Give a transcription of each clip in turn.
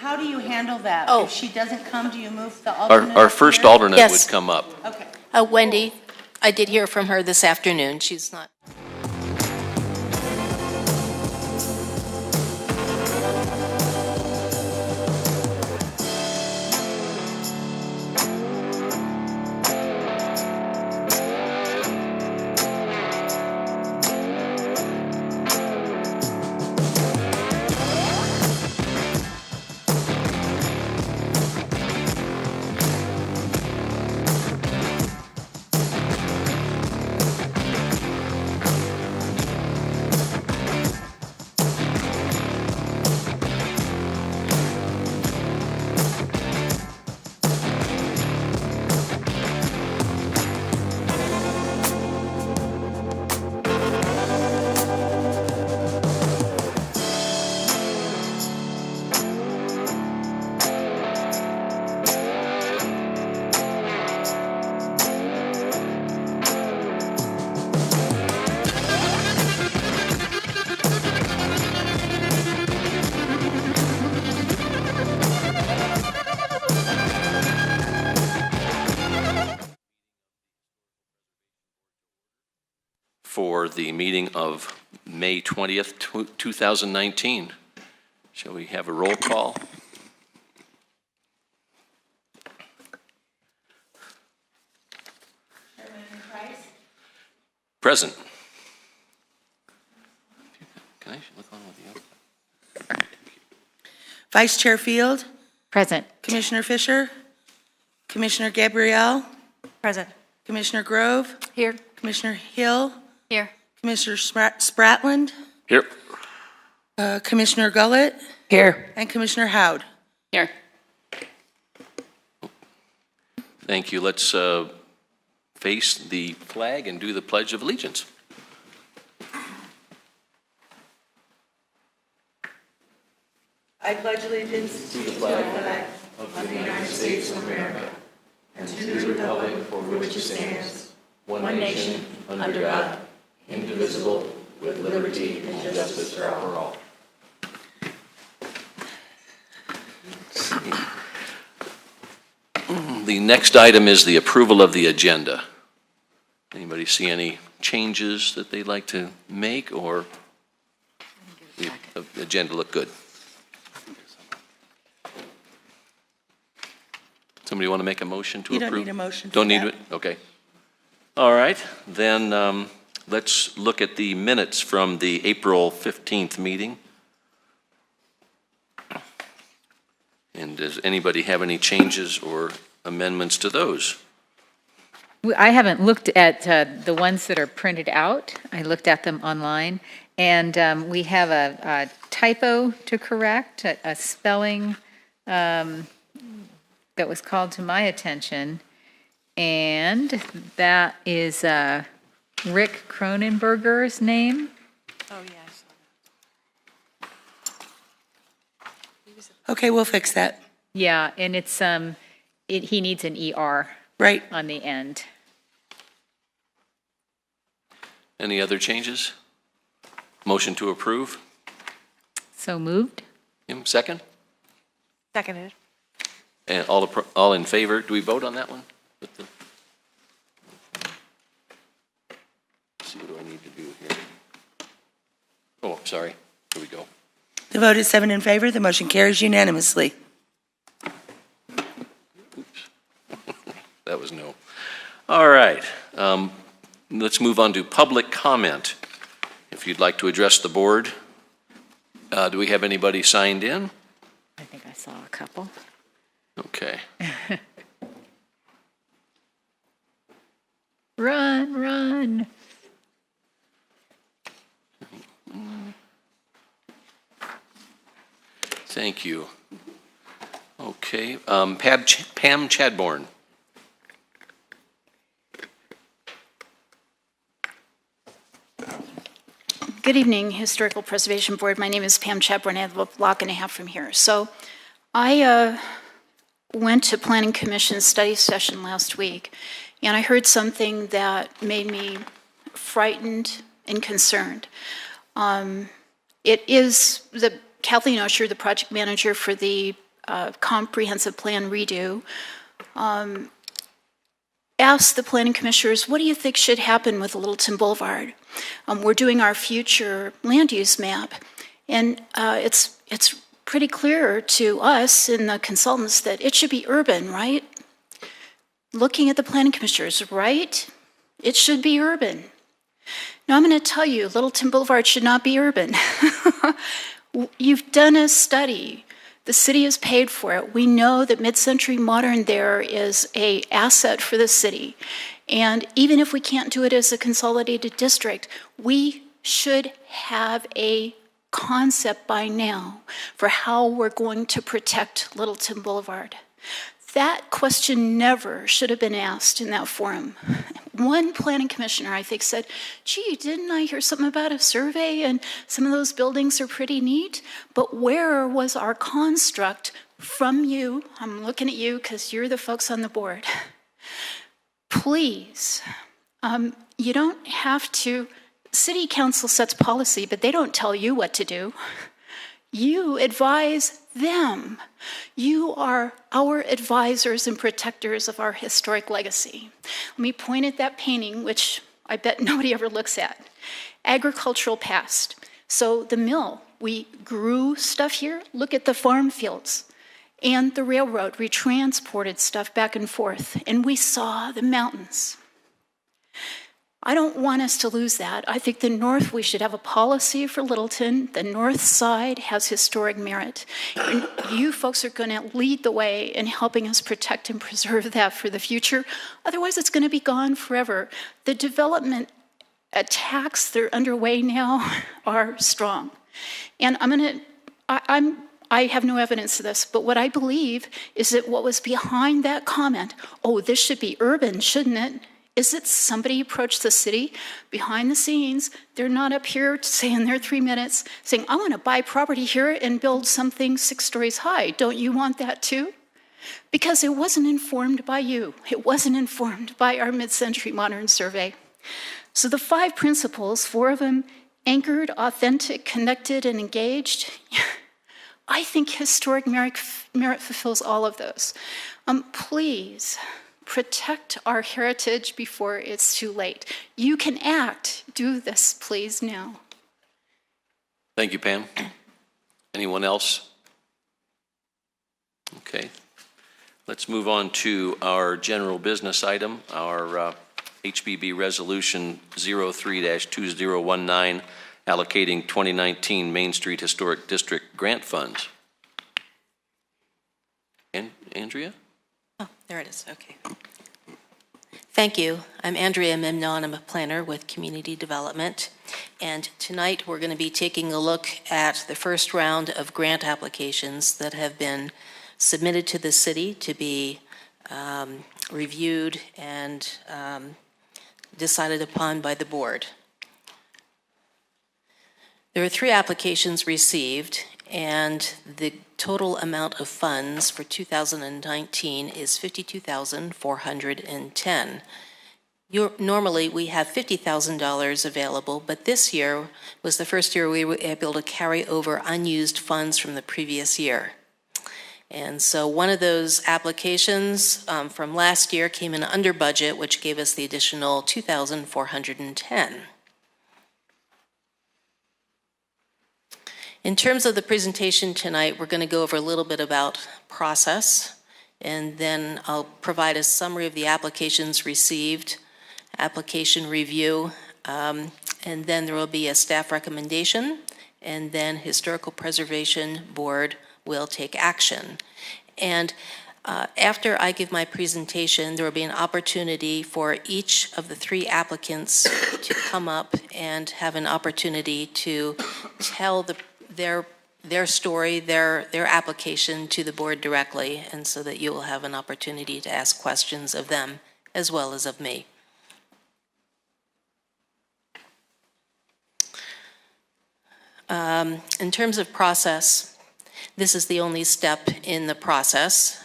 how do you handle that? Oh. If she doesn't come, do you move the alternate? Our up first here? alternate Yes. would come up. Okay. Wendy, I did hear from her this afternoon. She's not. For the meeting of May 20th, 2019. Shall we have a roll call? Chairman Price? Present. Can I look on with you? Vice Chair Field? Present. Commissioner Fisher? Commissioner Gabrielle? Present. Commissioner Grove? Here. Commissioner Hill? Here. Commissioner Spratland? Here. Commissioner Gullett? Here. And Commissioner Howd? Here. Thank you. Let's face the flag and do the Pledge of Allegiance. I pledge allegiance to the flag of the United States of America and to the republic for which it stands, one nation, under God, indivisible, with liberty and justice for all. The next item is the approval of the agenda. Anybody see any changes that they'd like to make, or the agenda look good? Somebody want to make a motion to You approve? don't need a motion for Don't need that. it? Okay. All right, then let's look at the minutes from the April 15th meeting. And does anybody have any changes or amendments to those? I haven't looked at the ones that are printed out. I looked at them online, and we have a typo to correct, a spelling that was called to my attention, and that is Rick Cronenberger's name. Oh, yeah, I saw that. Okay, we'll fix that. Yeah, and it's he needs an ER Right. on the end. Any other changes? Motion to approve? So moved? Second? Seconded. And all in favor? Do we vote on that one? Let's see, what do I need to do here? Oh, sorry. Here we go. The vote is 7 in favor. The motion carries unanimously. That was no. All right. Let's move on to public comment. If you'd like to address the board, do we have anybody signed in? I think I saw a couple. Okay. Run, run. Thank you. Okay. Pam Chadbourne. Good evening, Historical Preservation Board. My name is Pam Chadbourne. I live a block and a half from here. So I went to Planning Commission's study session last week, and I heard something that made me frightened and concerned. It is Kathleen Osher, the project manager for the comprehensive plan redo, asked the planning commissioners, what do you think should happen with Littleton Boulevard? We're doing our future land use map, and it's pretty clear to us and the consultants that it should be urban, right? Looking at the planning commissioners, right? It should be urban. Now I'm going to tell you, Littleton Boulevard should not be urban. You've done a study. The city has paid for it. We know that Mid-Century Modern there is an asset for the city. And even if we can't do it as a consolidated district, we should have a concept by now for how we're going to protect Littleton Boulevard. That question never should have been asked in that forum. One planning commissioner, I think, said, gee, didn't I hear something about a survey and some of those buildings are pretty neat? But where was our construct from you? I'm looking at you because you're the folks on the board. Please, you don't have to, city council sets policy, but they don't tell you what to do. You advise them. You are our advisors and protectors of our historic legacy. Let me point at that painting, which I bet nobody ever looks at. Agricultural past. So the mill, we grew stuff here. Look at the farm fields. And the railroad, we transported stuff back and forth. And we saw the mountains. I don't want us to lose that. I think the North, we should have a policy for Littleton. The North Side has historic merit. And you folks are going to lead the way in helping us protect and preserve that for the future. Otherwise, it's going to be gone forever. The development attacks that are underway now are strong. And I have no evidence of this, but what I believe is that what was behind that comment, oh, this should be urban, shouldn't it? Is that somebody approached the city behind the scenes? They're not up here saying their 3 minutes, saying, I want to buy property here and build something 6 stories high. Don't you want that too? Because it wasn't informed by you. It wasn't informed by our Mid-Century Modern survey. So the 5 principles, 4 of them anchored, authentic, connected, and engaged. I think historic merit fulfills all of those. Please, protect our heritage before it's too late. You can act. Do this, please, now. Thank you, Pam. Anyone else? Okay. Let's move on to our general business item, our HBB Resolution 03-2019, allocating 2019 Main Street Historic District grant funds. Andrea? Oh, there it is. Okay. Thank you. I'm Andrea Mimnon. I'm a planner with Community Development. And tonight we're going to be taking a look at the first round of grant applications that have been submitted to the city to be reviewed and decided upon by the board. There are 3 applications received, and the total amount of funds for 2019 is $52,410. Normally, we have $50,000 available, but this year was the first year we were able to carry over unused funds from the previous year. And so one of those applications from last year came in under budget, which gave us the additional $2,410. In terms of the presentation tonight, we're going to go over a little bit about process, and then I'll provide a summary of the applications received, application review, and then there will be a staff recommendation, and then Historical Preservation Board will take action. And after I give my presentation, there will be an opportunity for each of the 3 applicants to come up and have an opportunity to tell their story, their application to the board directly, and so that you will have an opportunity to ask questions of them as well as of me. In terms of process, this is the only step in the process,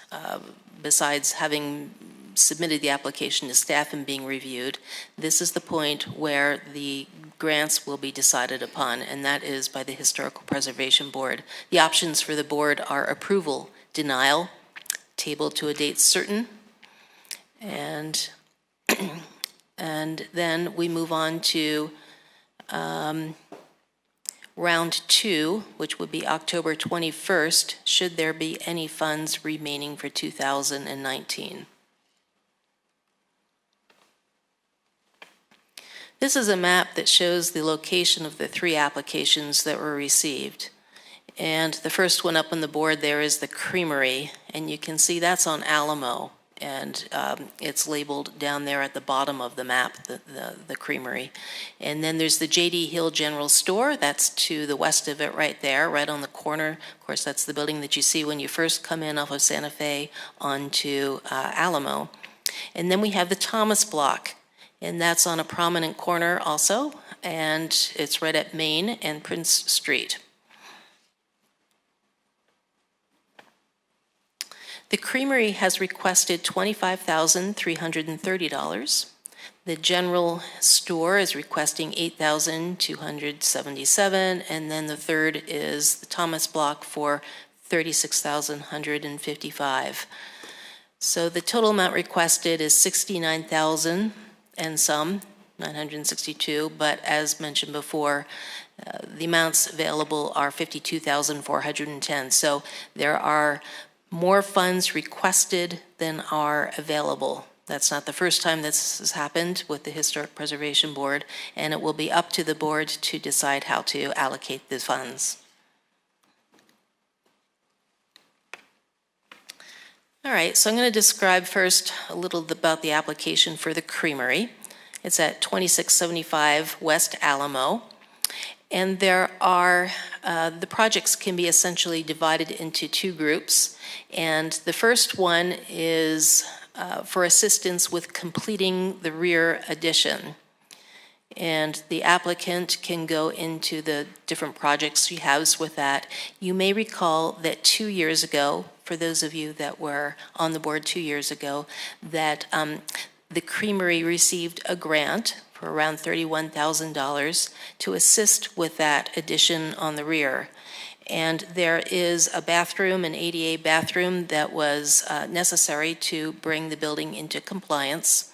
besides having submitted the application to staff and being reviewed. This is the point where the grants will be decided upon, and that is by the Historical Preservation Board. The options for the board are approval, denial, tabled to a date certain. And, and then we move on to round 2, which would be October 21st, should there be any funds remaining for 2019. This is a map that shows the location of the 3 applications that were received. And the first one up on the board there is the Creamery, and you can see that's on Alamo, and it's labeled down there at the bottom of the map, the Creamery. And then there's the J.D. Hill General Store, that's to the west of it right there, right on the corner. Of course, that's the building that you see when you first come in off of Santa Fe onto Alamo. And then we have the Thomas Block, and that's on a prominent corner also, and it's right at Main and Prince Street. The Creamery has requested $25,330. The General Store is requesting $8,277, and then the third is the Thomas Block for $36,155. So the total amount requested is $69,000 and some, 962, but as mentioned before, the amounts available are $52,410. So there are more funds requested than are available. That's not the first time this has happened with the Historic Preservation Board, and it will be up to the board to decide how to allocate the funds. All right, so I'm going to describe first a little about the application for the Creamery. It's at 2675 West Alamo. And there are, the projects can be essentially divided into 2 groups. And the first one is for assistance with completing the rear addition. And the applicant can go into the different projects she has with that. You may recall that 2 years ago, for those of you that were on the board 2 years ago, that the Creamery received a grant for around $31,000 to assist with that addition on the rear. And there is a bathroom, an ADA bathroom, that was necessary to bring the building into compliance.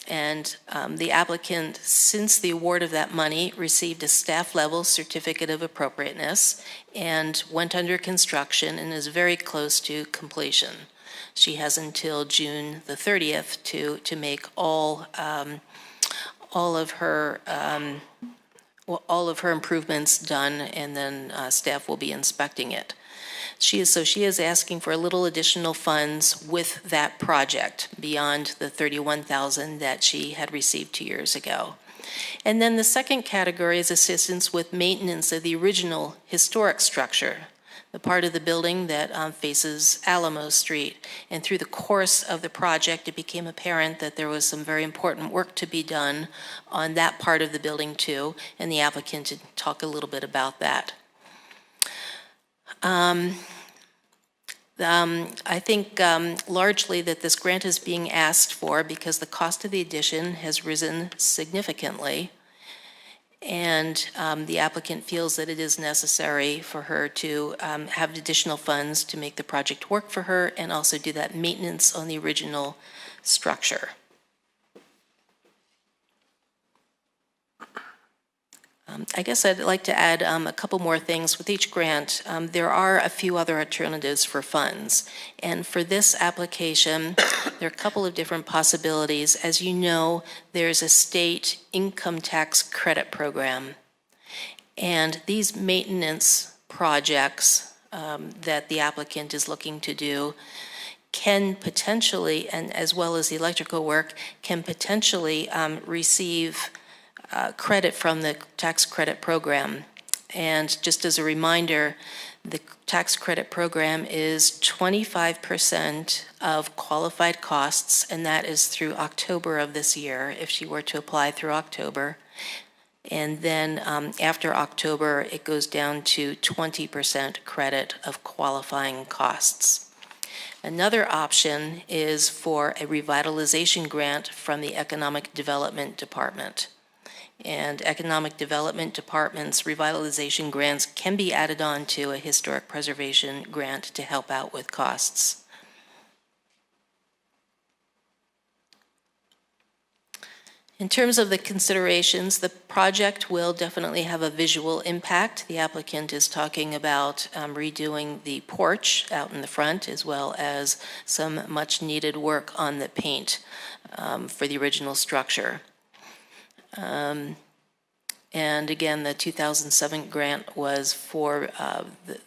And the applicant, since the award of that money, received a staff-level certificate of appropriateness and went under construction and is very close to completion. She has until June the 30th to make all of her improvements done, and then staff will be inspecting it. She is asking for a little additional funds with that project beyond the $31,000 that she had received 2 years ago. And then the second category is assistance with maintenance of the original historic structure, the part of the building that faces Alamo Street. And through the course of the project, it became apparent that there was some very important work to be done on that part of the building too, and the applicant to talk a little bit about that. I think largely that this grant is being asked for because the cost of the addition has risen significantly, and the applicant feels that it is necessary for her to have additional funds to make the project work for her and also do that maintenance on the original structure. I guess I'd like to add a couple more things. With each grant, there are a few other alternatives for funds. And for this application, there are a couple of different possibilities. As you know, there's a state income tax credit program. And these maintenance projects that the applicant is looking to do can potentially, and as well as the electrical work, can potentially receive credit from the tax credit program. And just as a reminder, the tax credit program is 25% of qualified costs, and that is through October of this year, if she were to apply through October. And then after October, it goes down to 20% credit of qualifying costs. Another option is for a revitalization grant from the Economic Development Department. and Economic Development Department's revitalization grants can be added on to a historic preservation grant to help out with costs. In terms of the considerations, the project will definitely have a visual impact. The applicant is talking about redoing the porch out in the front, as well as some much-needed work on the paint for the original structure. And again, the 2007 grant was for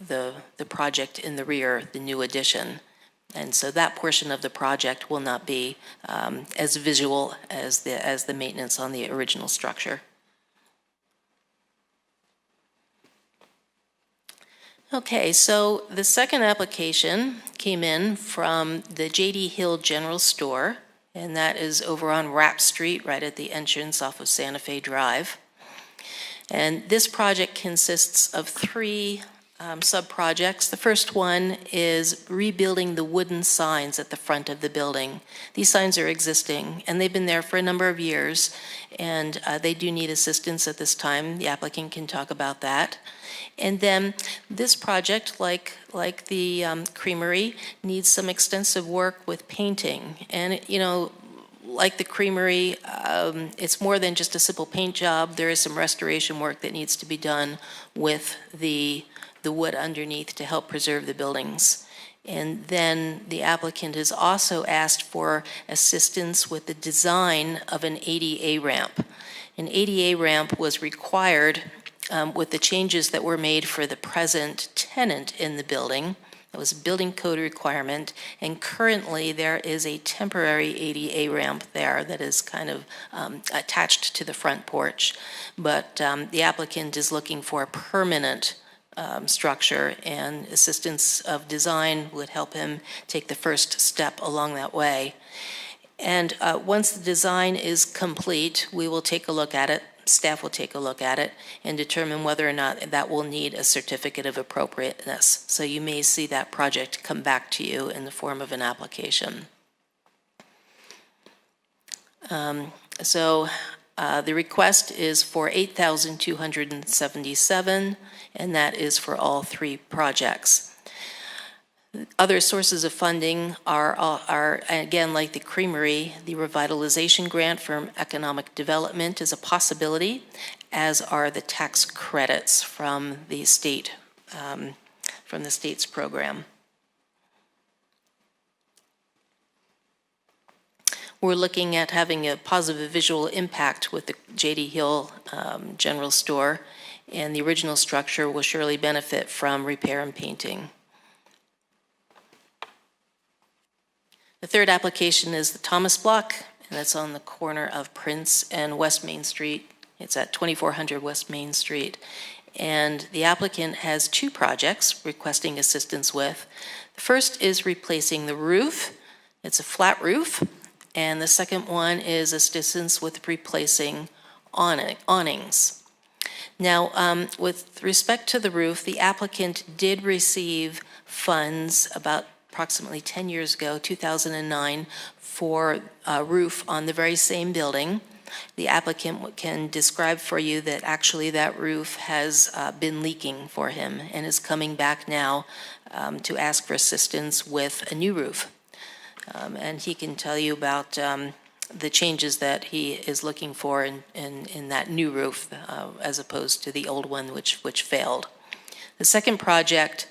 the project in the rear, the new addition. And so that portion of the project will not be as visual as the maintenance on the original structure. Okay, so the second application came in from the J.D. Hill General Store, and that is over on Rapp Street, right at the entrance off of Santa Fe Drive. And this project consists of three sub-projects. The first one is rebuilding the wooden signs at the front of the building. These signs are existing, and they've been there for a number of years, and they do need assistance at this time. The applicant can talk about that. And then this project, like the creamery, needs some extensive work with painting. And, you know, like the creamery, it's more than just a simple paint job. There is some restoration work that needs to be done with the wood underneath to help preserve the buildings. And then the applicant has also asked for assistance with the design of an ADA ramp. An ADA ramp was required with the changes that were made for the present tenant in the building. That was a building code requirement, and currently there is a temporary ADA ramp there that is kind of attached to the front porch. But the applicant is looking for a permanent structure, and assistance of design would help him take the first step along that way. And once the design is complete, we will take a look at it, staff will take a look at it, and determine whether or not that will need a certificate of appropriateness. So you may see that project come back to you in the form of an application. The request is for $8,277, and that is for all three projects. Other sources of funding are again, like the creamery, the revitalization grant from economic development is a possibility, as are the tax credits from the state, from the state's program. We're looking at having a positive visual impact with the J.D. Hill General Store, and the original structure will surely benefit from repair and painting. The third application is the Thomas Block, and that's on the corner of Prince and West Main Street. It's at 2400 West Main Street. And the applicant has two projects requesting assistance with. The first is replacing the roof. It's a flat roof. And the second one is assistance with replacing awnings. Now, with respect to the roof, the applicant did receive funds about approximately 10 years ago, 2009, for a roof on the very same building. The applicant can describe for you that actually that roof has been leaking for him and is coming back now to ask for assistance with a new roof. And he can tell you about the changes that he is looking for in that new roof as opposed to the old one which failed. The second project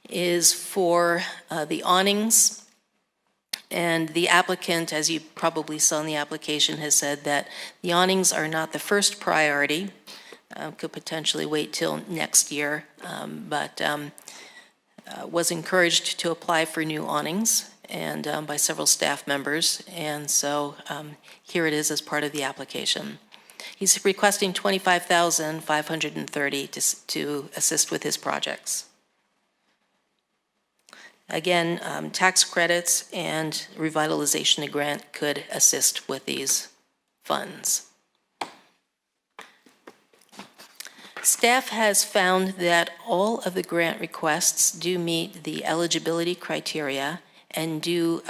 is for the awnings, and the applicant, as you probably saw in the application, has said that the awnings are not the first priority, could potentially wait till next year, but was encouraged to apply for new awnings and by several staff members, and so here it is as part of the application. He's requesting $25,530 to assist with his projects. Again, tax credits and revitalization grant could assist with these funds. Staff has found that all of the grant requests do meet the eligibility criteria, and do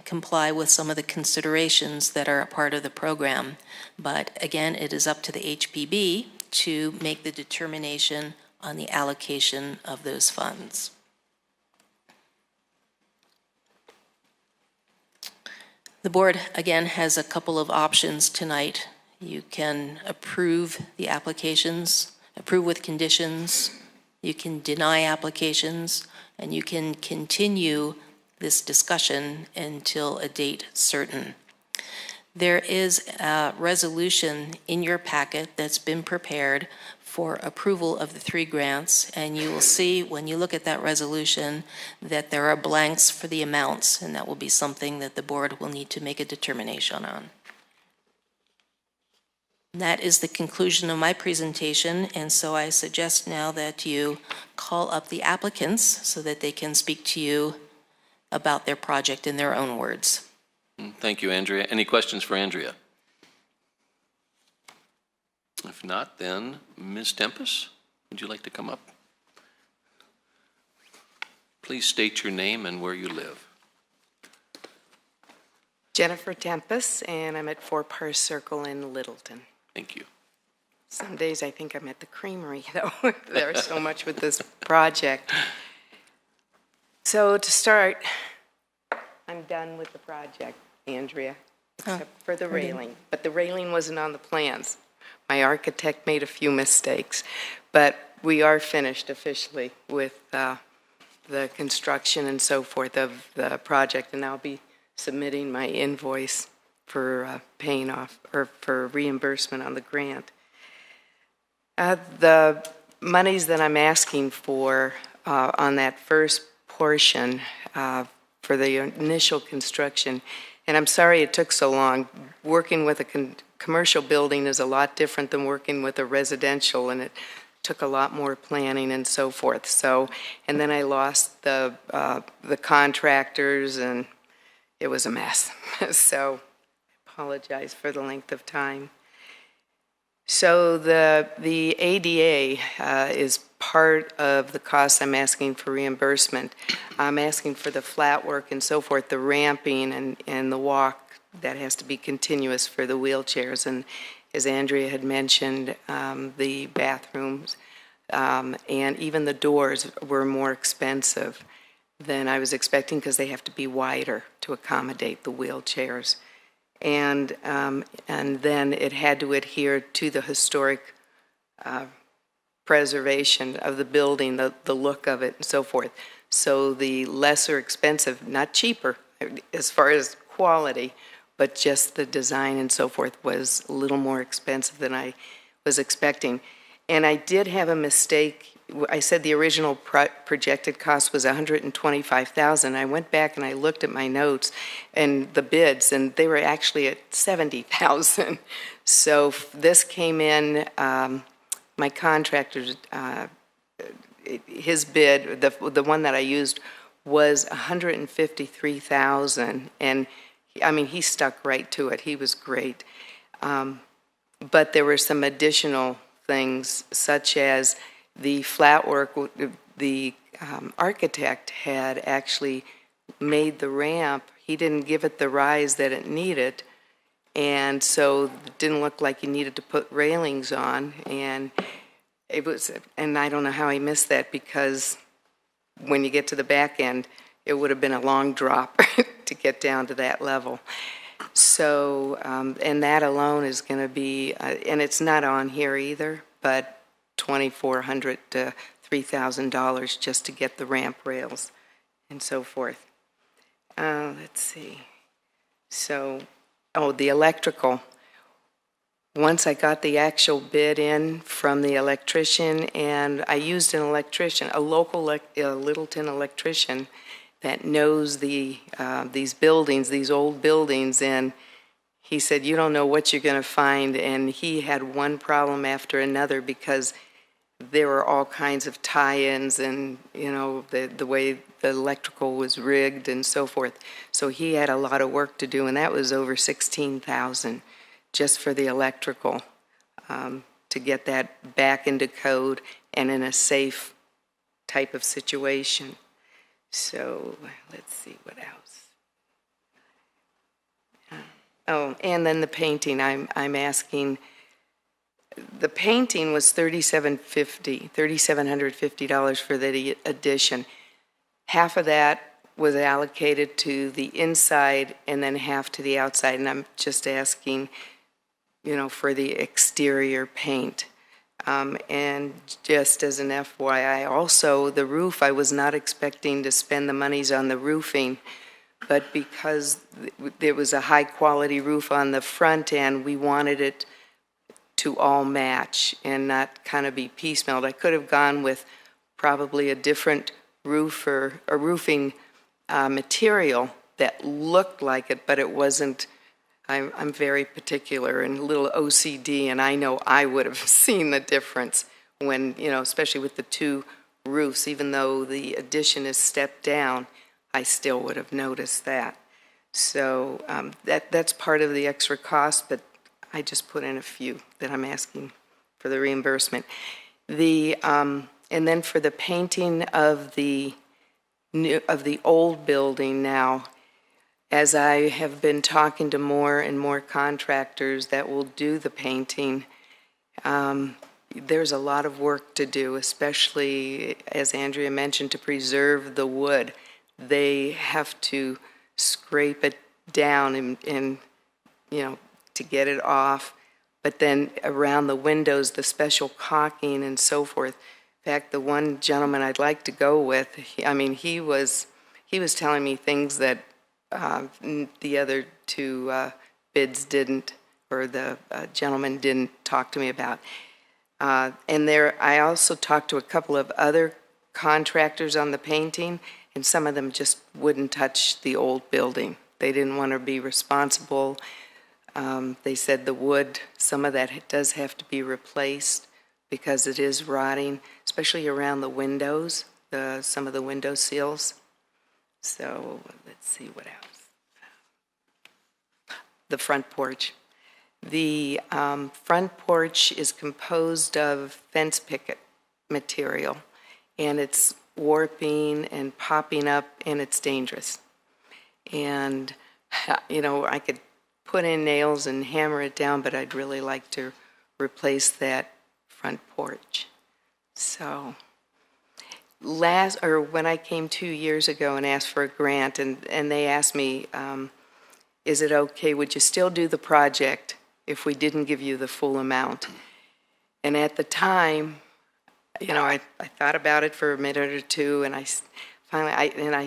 comply with some of the considerations that are a part of the program. But again, it is up to the HPB to make the determination on the allocation of those funds. The board, again, has a couple of options tonight. You can approve the applications, approve with conditions, you can deny applications, and you can continue this discussion until a date certain. There is a resolution in your packet that's been prepared for approval of the 3 grants, and you will see when you look at that resolution that there are blanks for the amounts, and that will be something that the board will need to make a determination on. That is the conclusion of my presentation, and so I suggest now that you call up the applicants so that they can speak to you about their project in their own words. Thank you, Andrea. Any questions for Andrea? If not, then Ms. Tempest, would you like to come up? Please state your name and where you live. Jennifer Tempest, and I'm at 4 Pars Circle in Littleton. Thank you. Some days I think I'm at the creamery, though. There's so much with this project. So to start, I'm done with the project, Andrea, except for the railing. But the railing wasn't on the plans. My architect made a few mistakes, but we are finished officially with the construction and so forth of the project, and I'll be submitting my invoice for paying off or for reimbursement on the grant. The monies that I'm asking for on that first portion for the initial construction, and I'm sorry it took so long. Working with a commercial building is a lot different than working with a residential, and it took a lot more planning and so forth. So, and then I lost the contractors, and it was a mess. So, I apologize for the length of time. So the ADA is part of the cost I'm asking for reimbursement. I'm asking for the flat work and so forth, the ramping and the walk that has to be continuous for the wheelchairs. And as Andrea had mentioned, the bathrooms and even the doors were more expensive than I was expecting because they have to be wider to accommodate the wheelchairs. And then it had to adhere to the historic preservation of the building, the look of it, and so forth. So the lesser expensive, not cheaper as far as quality, but just the design and so forth was a little more expensive than I was expecting. And I did have a mistake. I said the original projected cost was $125,000. I went back and I looked at my notes and the bids, and they were actually at $70,000. So this came in. My contractor, his bid, the one that I used, was $153,000, and I mean he stuck right to it. He was great, but there were some additional things such as the flat work. The architect had actually made the ramp. He didn't give it the rise that it needed, and so it didn't look like he needed to put railings on. And it was, and I don't know how he missed that, because when you get to the back end, it would have been a long drop to get down to that level. So, and that alone is going to be, and it's not on here either, but $2,400 to $3,000 just to get the ramp rails and so forth. Let's see. So, oh, the electrical. Once I got the actual bid in from the electrician, and I used an electrician, a local Littleton electrician that knows these buildings, these old buildings, and he said, you don't know what you're going to find. And he had one problem after another because there were all kinds of tie-ins and, you know, the way the electrical was rigged and so forth. So he had a lot of work to do, and that was over $16,000 just for the electrical to get that back into code and in a safe type of situation. So let's see what else. Oh, and then the painting. I'm asking. The painting was $3,750 for the addition. Half of that was allocated to the inside and then half to the outside. And I'm just asking, for the exterior paint. And just as an FYI, also the roof, I was not expecting to spend the monies on the roofing, but because there was a high quality roof on the front end, we wanted it to all match and not kind of be piecemealed. I could have gone with probably a different roof or a roofing material that looked like it, but it wasn't. I'm very particular and a little OCD, and I know I would have seen the difference when, especially with the two roofs, even though the addition is stepped down, I still would have noticed that. So that's part of the extra cost, but I just put in a few that I'm asking for the reimbursement. And then for the painting of the old building now, as I have been talking to more and more contractors that will do the painting, there's a lot of work to do, especially, as Andrea mentioned, to preserve the wood. They have to scrape it down and to get it off. But then around the windows, the special caulking and so forth. In fact, the one gentleman I'd like to go with, he was telling me things that the other two bids didn't, or the gentleman didn't talk to me about. And I also talked to a couple of other contractors on the painting, and some of them just wouldn't touch the old building. They didn't want to be responsible. They said the wood, some of that does have to be replaced because it is rotting, especially around the windows, some of the window seals. So let's see what else. The front porch. The front porch is composed of fence picket material, and it's warping and popping up, and it's dangerous. And, I could put in nails and hammer it down, but I'd really like to replace that front porch. So when I came 2 years ago and asked for a grant, and they asked me, is it okay, would you still do the project if we didn't give you the full amount? And at the time, I thought about it for a minute or two, and I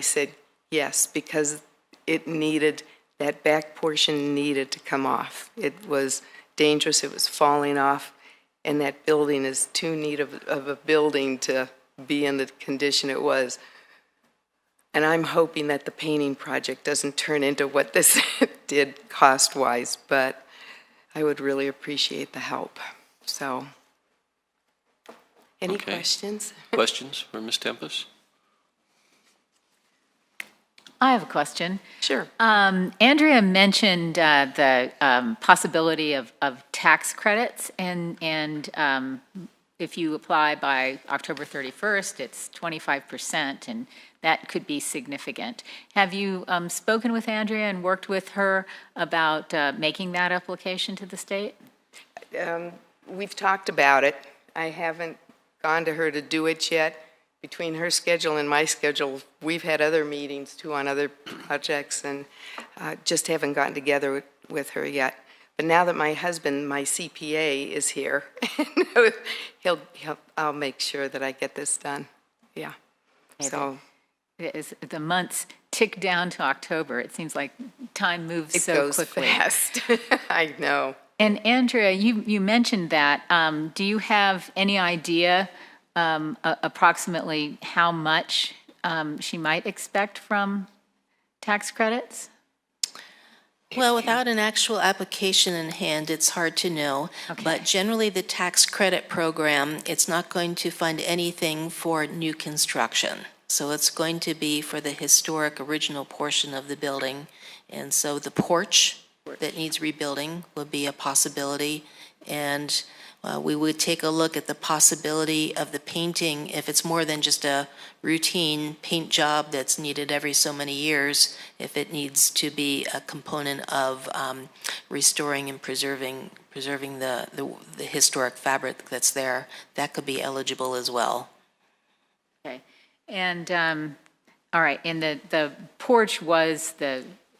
said yes, because that back portion needed to come off. It was dangerous, it was falling off, and that building is too neat of a building to be in the condition it was. And I'm hoping that the painting project doesn't turn into what this did cost-wise, but I would really appreciate the help. So, any questions? Questions for Ms. Tempest? I have a question. Sure. Andrea mentioned the possibility of tax credits, and if you apply by October 31st, it's 25%, and that could be significant. Have you spoken with Andrea and worked with her about making that application to the state? We've talked about it. I haven't gone to her to do it yet. Between her schedule and my schedule, we've had other meetings too on other projects, and just haven't gotten together with her yet. But now that my husband, my CPA, is here, I'll make sure that I get this done. Yeah. So As the months tick down to October, it seems like time moves so quickly. It goes fast. I know. And Andrea, you mentioned that. Do you have any idea approximately how much she might expect from tax credits? Well, without an actual application in hand, it's hard to know. Okay. But generally, the tax credit program, it's not going to fund anything for new construction. So it's going to be for the historic original portion of the building. And so the porch that needs rebuilding would be a possibility. And we would take a look at the possibility of the painting, if it's more than just a routine paint job that's needed every so many years, if it needs to be a component of restoring and preserving the historic fabric that's there, that could be eligible as well. Okay. And, all right, and the porch was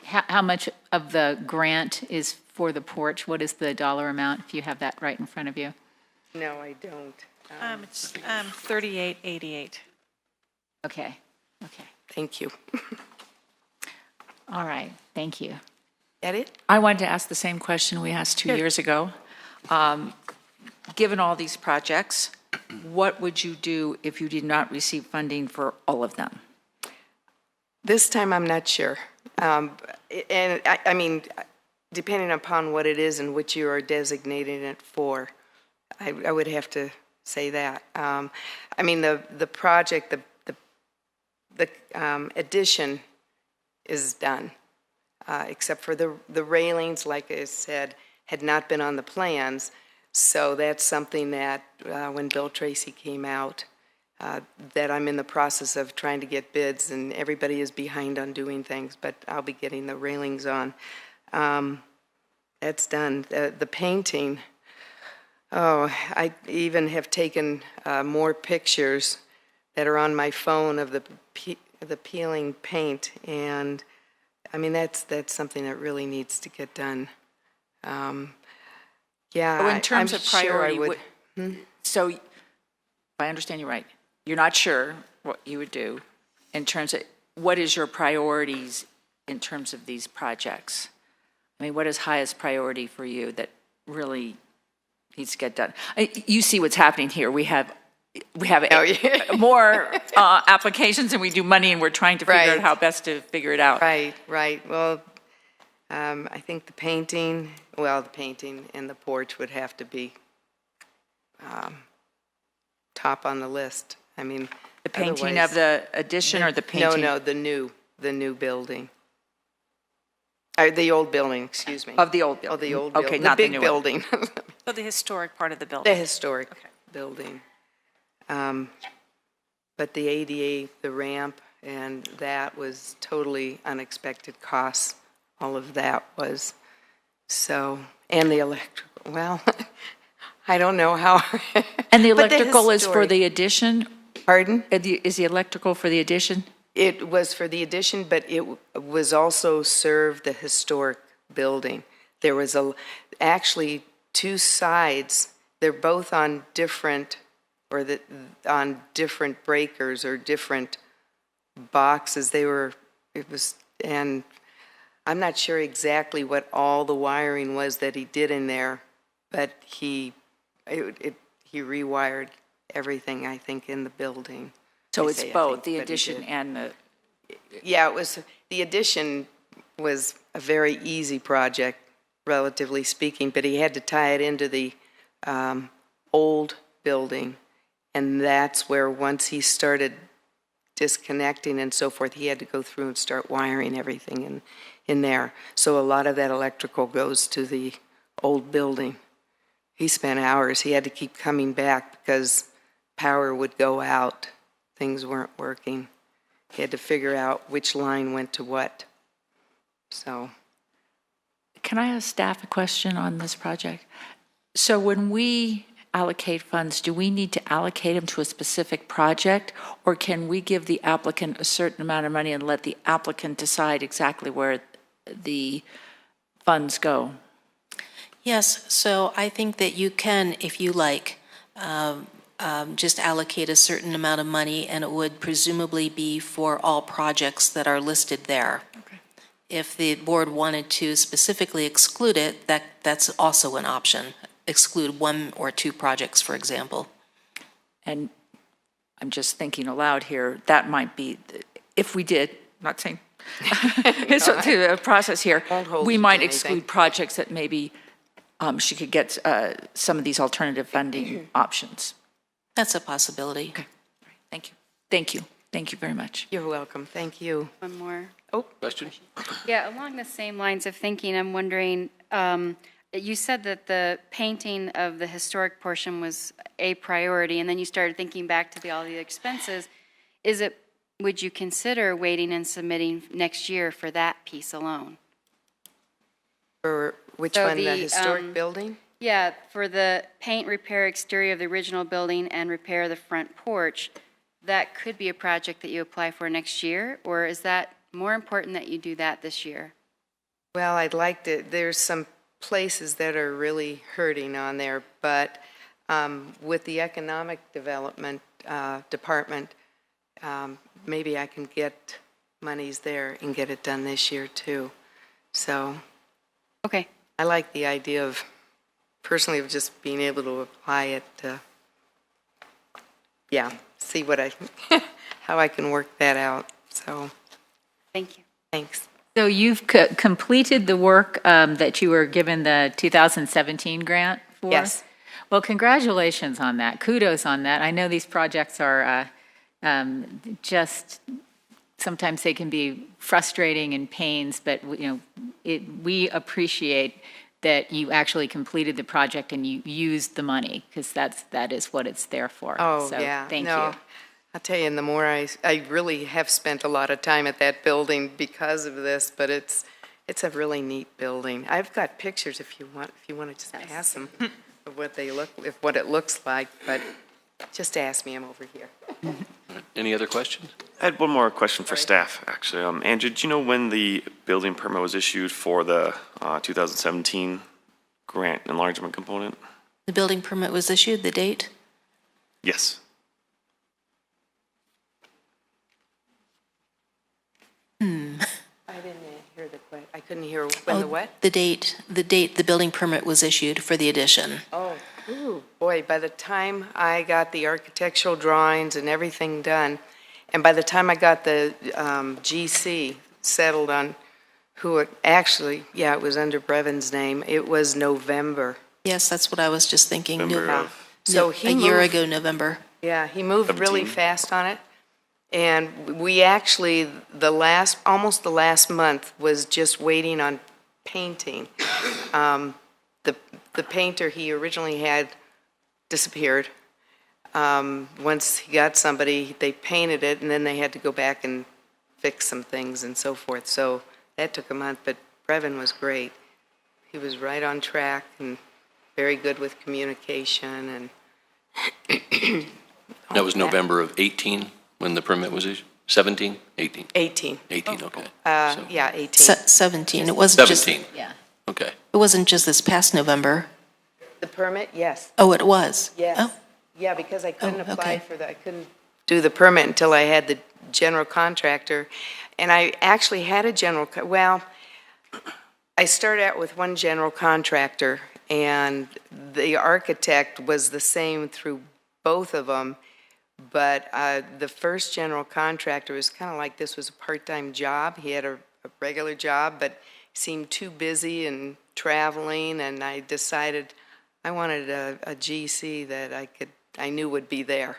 how much of the grant is for the porch? What is the dollar amount, if you have that right in front of you? No, I don't. It's 3888. Okay, Thank you. all right, thank you. That it? I wanted to ask the same question we asked 2 years ago. Given all these projects, what would you do if you did not receive funding for all of them? This time, I'm not sure. And I mean, depending upon what it is and what you are designating it for, I would have to say that. I mean, the project, the addition is done, except for the railings, like I said, had not been on the plans. So that's something that when Bill Tracy came out, that I'm in the process of trying to get bids, and everybody is behind on doing things, but I'll be getting the railings on. That's done. The painting, I even have taken more pictures that are on my phone of the peeling paint, and I mean, that's something that really needs to get done. Yeah, So in terms I'm of sure I priority, would. so if I understand you right, you're not sure what you would do in terms of, what is your priorities in terms of these projects? I mean, what is highest priority for you that really needs to get done? You see what's happening here. We have more applications than we do money, and we're trying to figure out Right. how best to figure it out. Right. Well, I think the painting and the porch would have to be top on the list. I mean, The painting otherwise- of the addition or the painting? No, the new building. The old building, excuse me. Of the old Oh, building? the old Okay, building. not the new The big one. building. So the historic part of the The building. historic building. But the ADA, the ramp, and that was totally unexpected costs. All of that was. So, and the electrical, well, I don't know how. And the But electrical is for historic- the addition? Pardon? Is the electrical for the addition? It was for the addition, but it was also served the historic building. There was actually two sides. They're both on different, on different breakers or different boxes. And I'm not sure exactly what all the wiring was that he did in there, but he rewired everything, I think, in the building. So I it's say, I both, think, the but he addition did. and the, Yeah, the addition was a very easy project, relatively speaking, but he had to tie it into the old building. And that's where, once he started disconnecting and so forth, he had to go through and start wiring everything in there. So a lot of that electrical goes to the old building. He spent hours. He had to keep coming back because power would go out. Things weren't working. He had to figure out which line went to what. So, can I ask staff a question on this project? So when we allocate funds, do we need to allocate them to a specific project, or can we give the applicant a certain amount of money and let the applicant decide exactly where the funds go? Yes, so I think that you can, if you like, just allocate a certain amount of money, and it would presumably be for all projects that are listed there. Okay. If the board wanted to specifically exclude it, that's also an option. Exclude one or two projects, for example. And I'm just thinking aloud here, that might be, if we did, not saying, it's through the process here, Won't hold we you to might anything. exclude projects that maybe she could get some of these alternative funding options. That's a possibility. Okay, thank you. Thank you. Thank you very much. you're welcome. Thank you. One more. Question? Yeah, along the same lines of thinking, I'm wondering, you said that the painting of the historic portion was a priority, and then you started thinking back to all the expenses. Would you consider waiting and submitting next year for that piece alone? For which So one, the the, historic building? Yeah, for the paint, repair exterior of the original building and repair of the front porch, that could be a project that you apply for next year, or is that more important that you do that this year? Well, I'd like to, there's some places that are really hurting on there, but with the economic development department, maybe I can get monies there and get it done this year too. So Okay. I like the idea of, personally, of just being able to apply it, see what how I can work that out. So, Thank you. thanks. So you've completed the work that you were given the 2017 grant for? Yes. Well, congratulations on that. Kudos on that. I know these projects are just, sometimes they can be frustrating and pains, but, we appreciate that you actually completed the project and you used the money, because that is what it's there for. Oh, So, yeah. thank No, you. I'll tell you, and the more I really have spent a lot of time at that building because of this, but it's a really neat building. I've got pictures if you want to just pass them of what it looks like, but just ask me, I'm over here. Any other questions? I had one more question for staff, actually. Andrew, do you know when the building permit was issued for the 2017 grant enlargement component? The building permit was issued, the date? Yes. I didn't hear the question. I couldn't hear when the what? The date the building permit was issued for the addition. Oh, ooh, boy, by the time I got the architectural drawings and everything done, and by the time I got the GC settled on who it actually, it was under Brevin's name, it was November. Yes, that's what I was just thinking. November of So A he year moved- ago, November. Yeah, he moved really 17. fast on it. And we actually, almost the last month was just waiting on painting. The painter he originally had disappeared. Once he got somebody, they painted it, and then they had to go back and fix some things and so forth. So that took a month, but Brevin was great. He was right on track and very good with communication and That was November of 18 when the permit was issued? 17? 18? 18. 18, okay. Yeah, 18. 17. It wasn't just, 17, Yeah. okay. it wasn't just this past November. The permit, yes. Oh, it was? Yes. Oh, Yeah, because I couldn't Oh, apply okay. for I couldn't do the permit until I had the general contractor. And I actually had a I started out with one general contractor, and the architect was the same through both of them. But the first general contractor was kind of like this was a part-time job. He had a regular job, but seemed too busy and traveling, and I decided I wanted a GC that I knew would be there,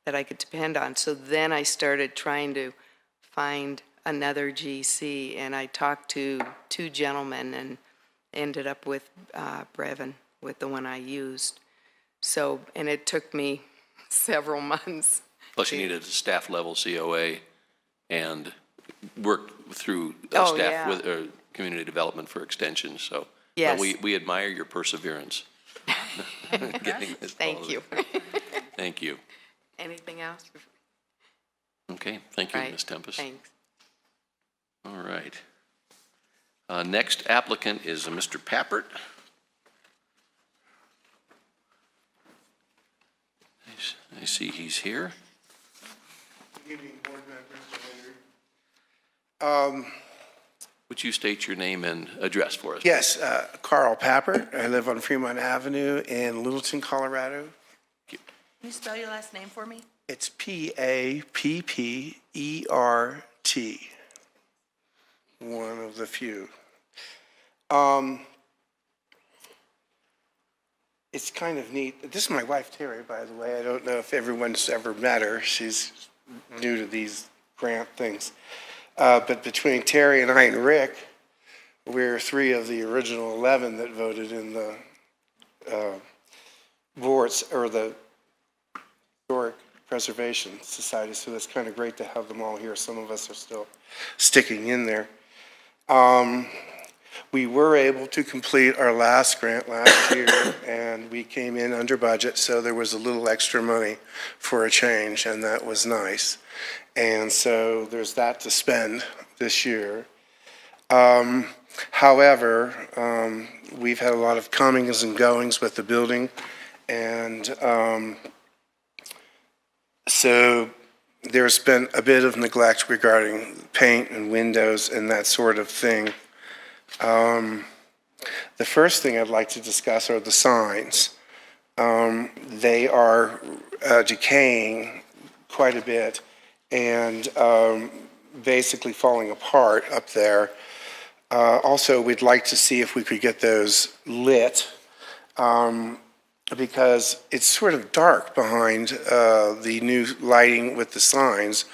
that I could depend on. So then I started trying to find another GC, and I talked to two gentlemen and ended up with Brevin, with the one I used. So, and it took me several months. Plus you needed a staff level COA and worked through Oh, staff yeah. with community development for extensions, so. Yes. We admire your perseverance. Getting this all Thank you. Thank you. Anything else? Okay, thank you, Right. Ms. Tempest. Thanks. All right. Next applicant is Mr. Pappert. I see he's here. Good evening, board members and Andrew. Would you state your name and address for us? Yes, Carl Pappert. I live on Fremont Avenue in Littleton, Colorado. Can you spell your last name for me? It's Pappert, one of the few. It's kind of neat. This is my wife, Terry, by the way. I don't know if everyone's ever met her. She's new to these grant things. But between Terry and I and Rick, we're 3 of the original 11 that voted in the boards, or the Historic Preservation Society, so that's kind of great to have them all here. Some of us are still sticking in there. We were able to complete our last grant last year, and we came in under budget, so there was a little extra money for a change, and that was nice. And so there's that to spend this year. However, we've had a lot of comings and goings with the building, and so there's been a bit of neglect regarding paint and windows and that sort of thing. The first thing I'd like to discuss are the signs. They are decaying quite a bit and basically falling apart up there. Also, we'd like to see if we could get those lit because it's sort of dark behind the new lighting with the signs.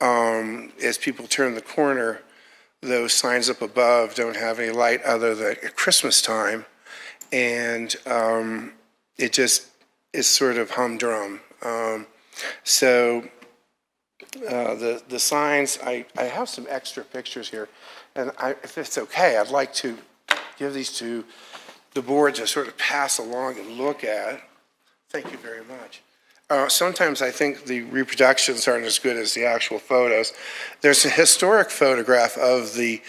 As people turn the corner, those signs up above don't have any light other than at Christmas time, and it just is sort of humdrum. So the signs, I have some extra pictures here, and if it's okay, I'd like to give these to the board to sort of pass along and look at. Thank you very much. Sometimes I think the reproductions aren't as good as the actual photos. There's a historic photograph of the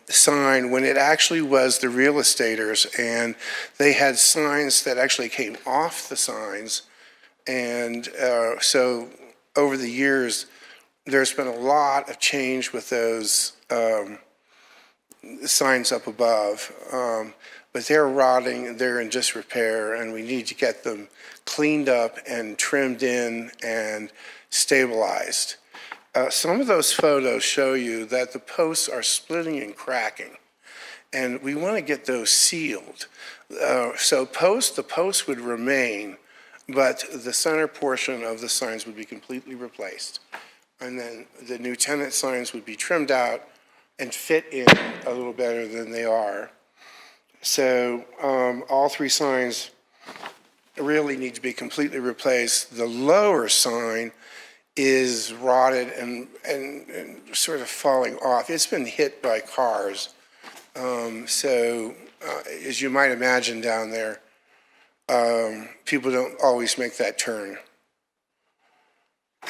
sign when it actually was the real estaters, and they had signs that actually came off the signs. And so over the years, there's been a lot of change with those signs up above. But they're rotting, they're in disrepair, and we need to get them cleaned up and trimmed in and stabilized. Some of those photos show you that the posts are splitting and cracking, and we want to get those sealed. So the posts would remain, but the center portion of the signs would be completely replaced. And then the new tenant signs would be trimmed out and fit in a little better than they are. So all 3 signs really need to be completely replaced. The lower sign is rotted and sort of falling off. It's been hit by cars. So as you might imagine down there, people don't always make that turn.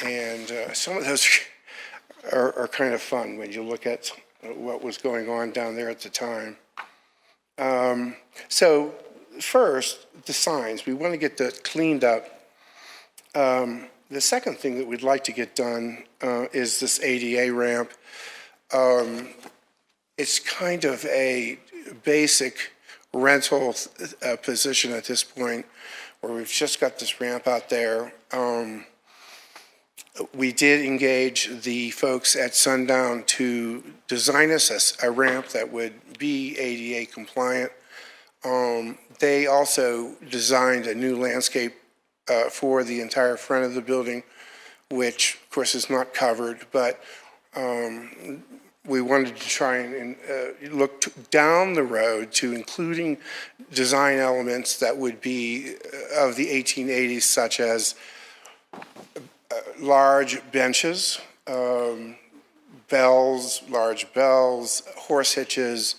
And some of those are kind of fun when you look at what was going on down there at the time. So first, the signs. We want to get that cleaned up. The second thing that we'd like to get done is this ADA ramp. It's kind of a basic rental position at this point, where we've just got this ramp out there. We did engage the folks at Sundown to design us a ramp that would be ADA compliant. They also designed a new landscape for the entire front of the building, which of course is not covered, but we wanted to try and look down the road to including design elements that would be of the 1880s, such as large benches, large bells, horse hitches,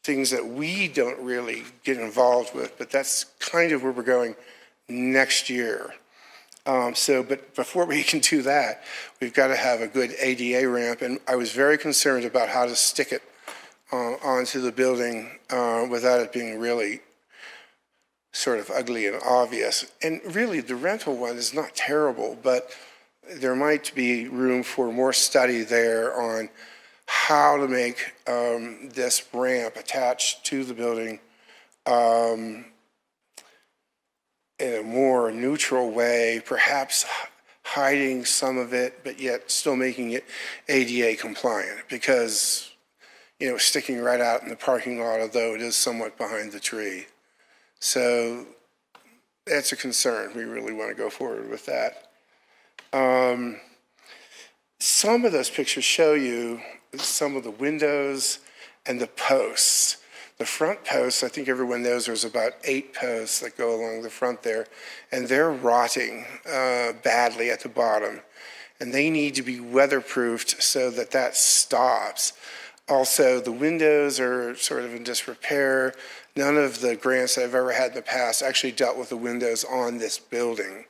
things that we don't really get involved with, but that's kind of where we're going next year. But before we can do that, we've got to have a good ADA ramp, and I was very concerned about how to stick it onto the building without it being really sort of ugly and obvious. And really, the rental one is not terrible, but there might be room for more study there on how to make this ramp attached to the building in a more neutral way, perhaps hiding some of it, but yet still making it ADA compliant, because, you know, sticking right out in the parking lot, although it is somewhat behind the tree. So that's a concern. We really want to go forward with that. Some of those pictures show you some of the windows and the posts. The front posts, I think everyone knows there's about 8 posts that go along the front there, and they're rotting badly at the bottom. And they need to be weatherproofed so that that stops. Also, the windows are sort of in disrepair. None of the grants I've ever had in the past actually dealt with the windows on this building.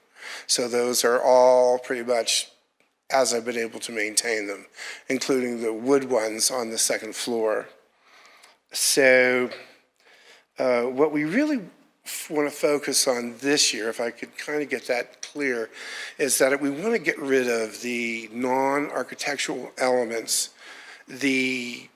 So those are all pretty much as I've been able to maintain them, including the wood ones on the second floor. So what we really want to focus on this year, if I could kind of get that clear, is that we want to get rid of the non-architectural elements, the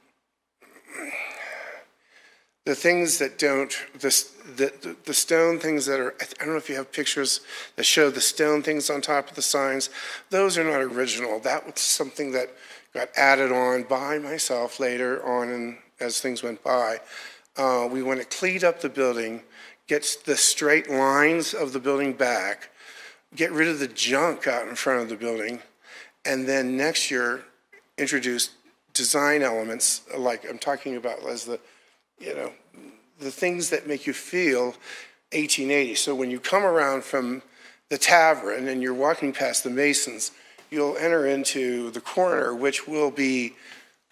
things that don't, the stone things that are, I don't know if you have pictures that show the stone things on top of the signs. Those are not original. That was something that got added on by myself later on and as things went by. We want to clean up the building, get the straight lines of the building back, get rid of the junk out in front of the building, and then next year introduce design elements like I'm talking about as the things that make you feel 1880. So when you come around from the tavern and you're walking past the Masons, you'll enter into the corner, which will be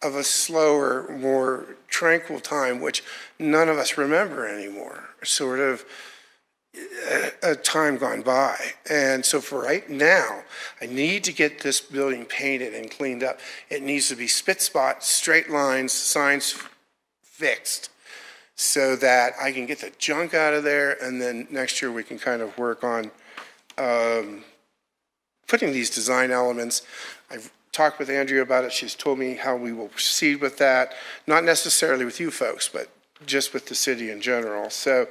of a slower, more tranquil time, which none of us remember anymore, sort of a time gone by. And so for right now, I need to get this building painted and cleaned up. It needs to be spit spot, straight lines, signs fixed, so that I can get the junk out of there, and then next year we can kind of work on putting these design elements. I've talked with Andrea about it. She's told me how we will proceed with that, not necessarily with you folks, but just with the city in general. So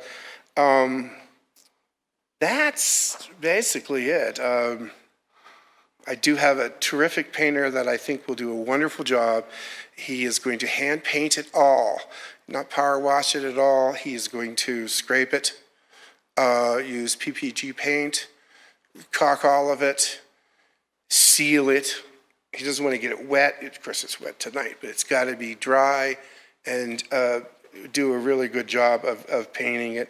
that's basically it. I do have a terrific painter that I think will do a wonderful job. He is going to hand paint it all, not power wash it at all. He is going to scrape it, use PPG paint, caulk all of it, seal it. He doesn't want to get it wet. Of course, it's wet tonight, but it's got to be dry, and do a really good job of painting it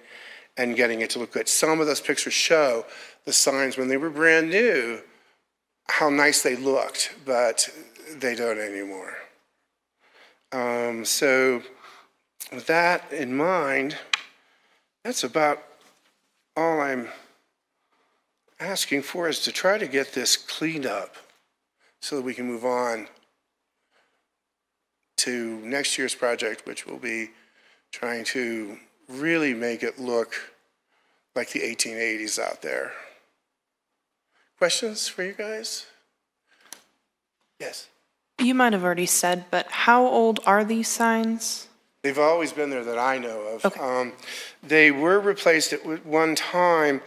and getting it to look good. Some of those pictures show the signs when they were brand new, how nice they looked, but they don't anymore. So with that in mind, that's about all I'm asking for, is to try to get this cleaned up so that we can move on to next year's project, which will be trying to really make it look like the 1880s out there. Questions for you guys? Yes. You might have already said, but how old are these signs? They've always been there that I know of. Okay. They were replaced at one time.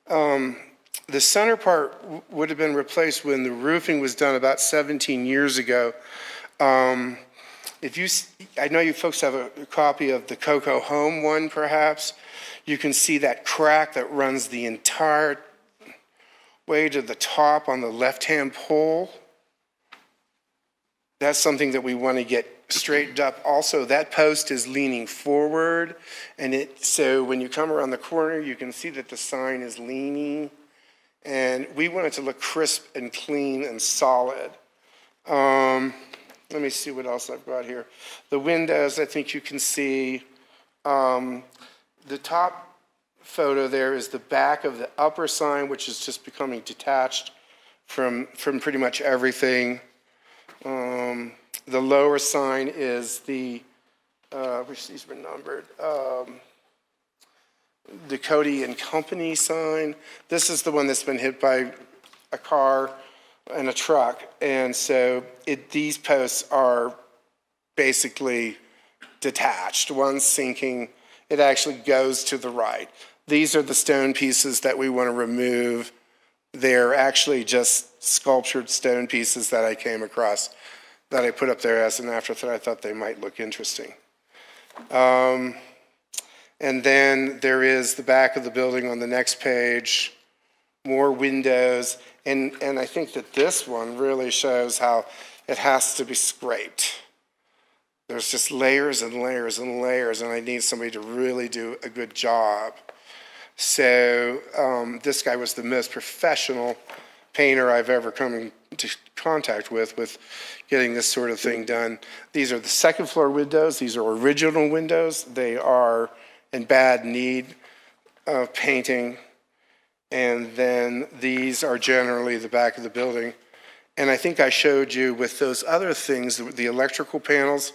The center part would have been replaced when the roofing was done about 17 years ago. I know you folks have a copy of the Coco Home one, perhaps. You can see that crack that runs the entire way to the top on the left-hand pole. That's something that we want to get straightened up. Also, that post is leaning forward, and so when you come around the corner, you can see that the sign is leaning, and we want it to look crisp and clean and solid. Let me see what else I've got here. The windows, I think you can see. The top photo there is the back of the upper sign, which is just becoming detached from pretty much everything. The lower sign is the, which these were numbered, the Cody and Company sign. This is the one that's been hit by a car and a truck, and so these posts are basically detached. One's sinking. It actually goes to the right. These are the stone pieces that we want to remove. They're actually just sculptured stone pieces that I came across that I put up there as an afterthought. I thought they might look interesting. And then there is the back of the building on the next page, more windows. And I think that this one really shows how it has to be scraped. There's just layers and layers and layers, and I need somebody to really do a good job. So this guy was the most professional painter I've ever come into contact with getting this sort of thing done. These are the second floor windows. These are original windows. They are in bad need of painting. And then these are generally the back of the building. And I think I showed you with those other things, the electrical panels,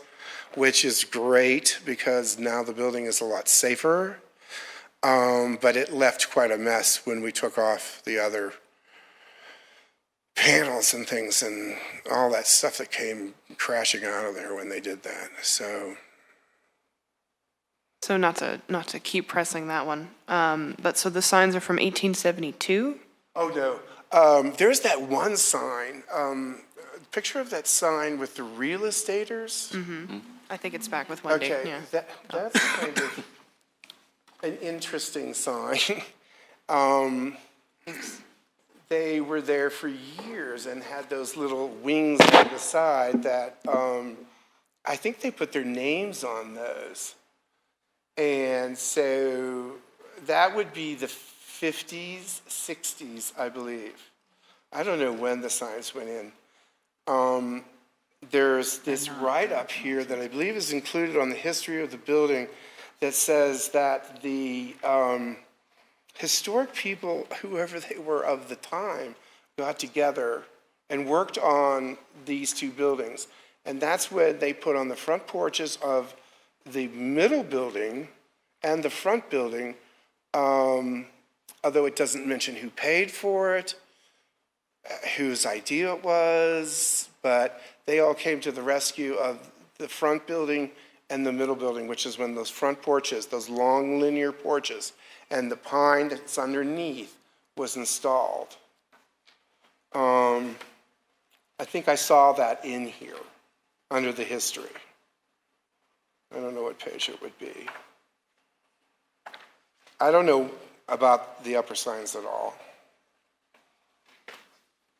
which is great because now the building is a lot safer. But it left quite a mess when we took off the other panels and things and all that stuff that came crashing out of there when they did that. So not to keep pressing that one, but so the signs are from 1872? Oh, no. There's that one sign, picture of that sign with the real estaters. Mm-hmm. I think it's back with Wendy. Okay, Yeah. that's kind of an interesting sign. They were there for years and had those little wings on the side that I think they put their names on those. And so that would be the 50s, 60s, I believe. I don't know when the signs went in. There's this write-up here that I believe is included on the history of the building that says that the historic people, whoever they were of the time, got together and worked on these two buildings. And that's when they put on the front porches of the middle building and the front building, although it doesn't mention who paid for it, whose idea it was, but they all came to the rescue of the front building and the middle building, which is when those front porches, those long linear porches, and the pine that's underneath was installed. I think I saw that in here, under the history. I don't know what page it would be. I don't know about the upper signs at all.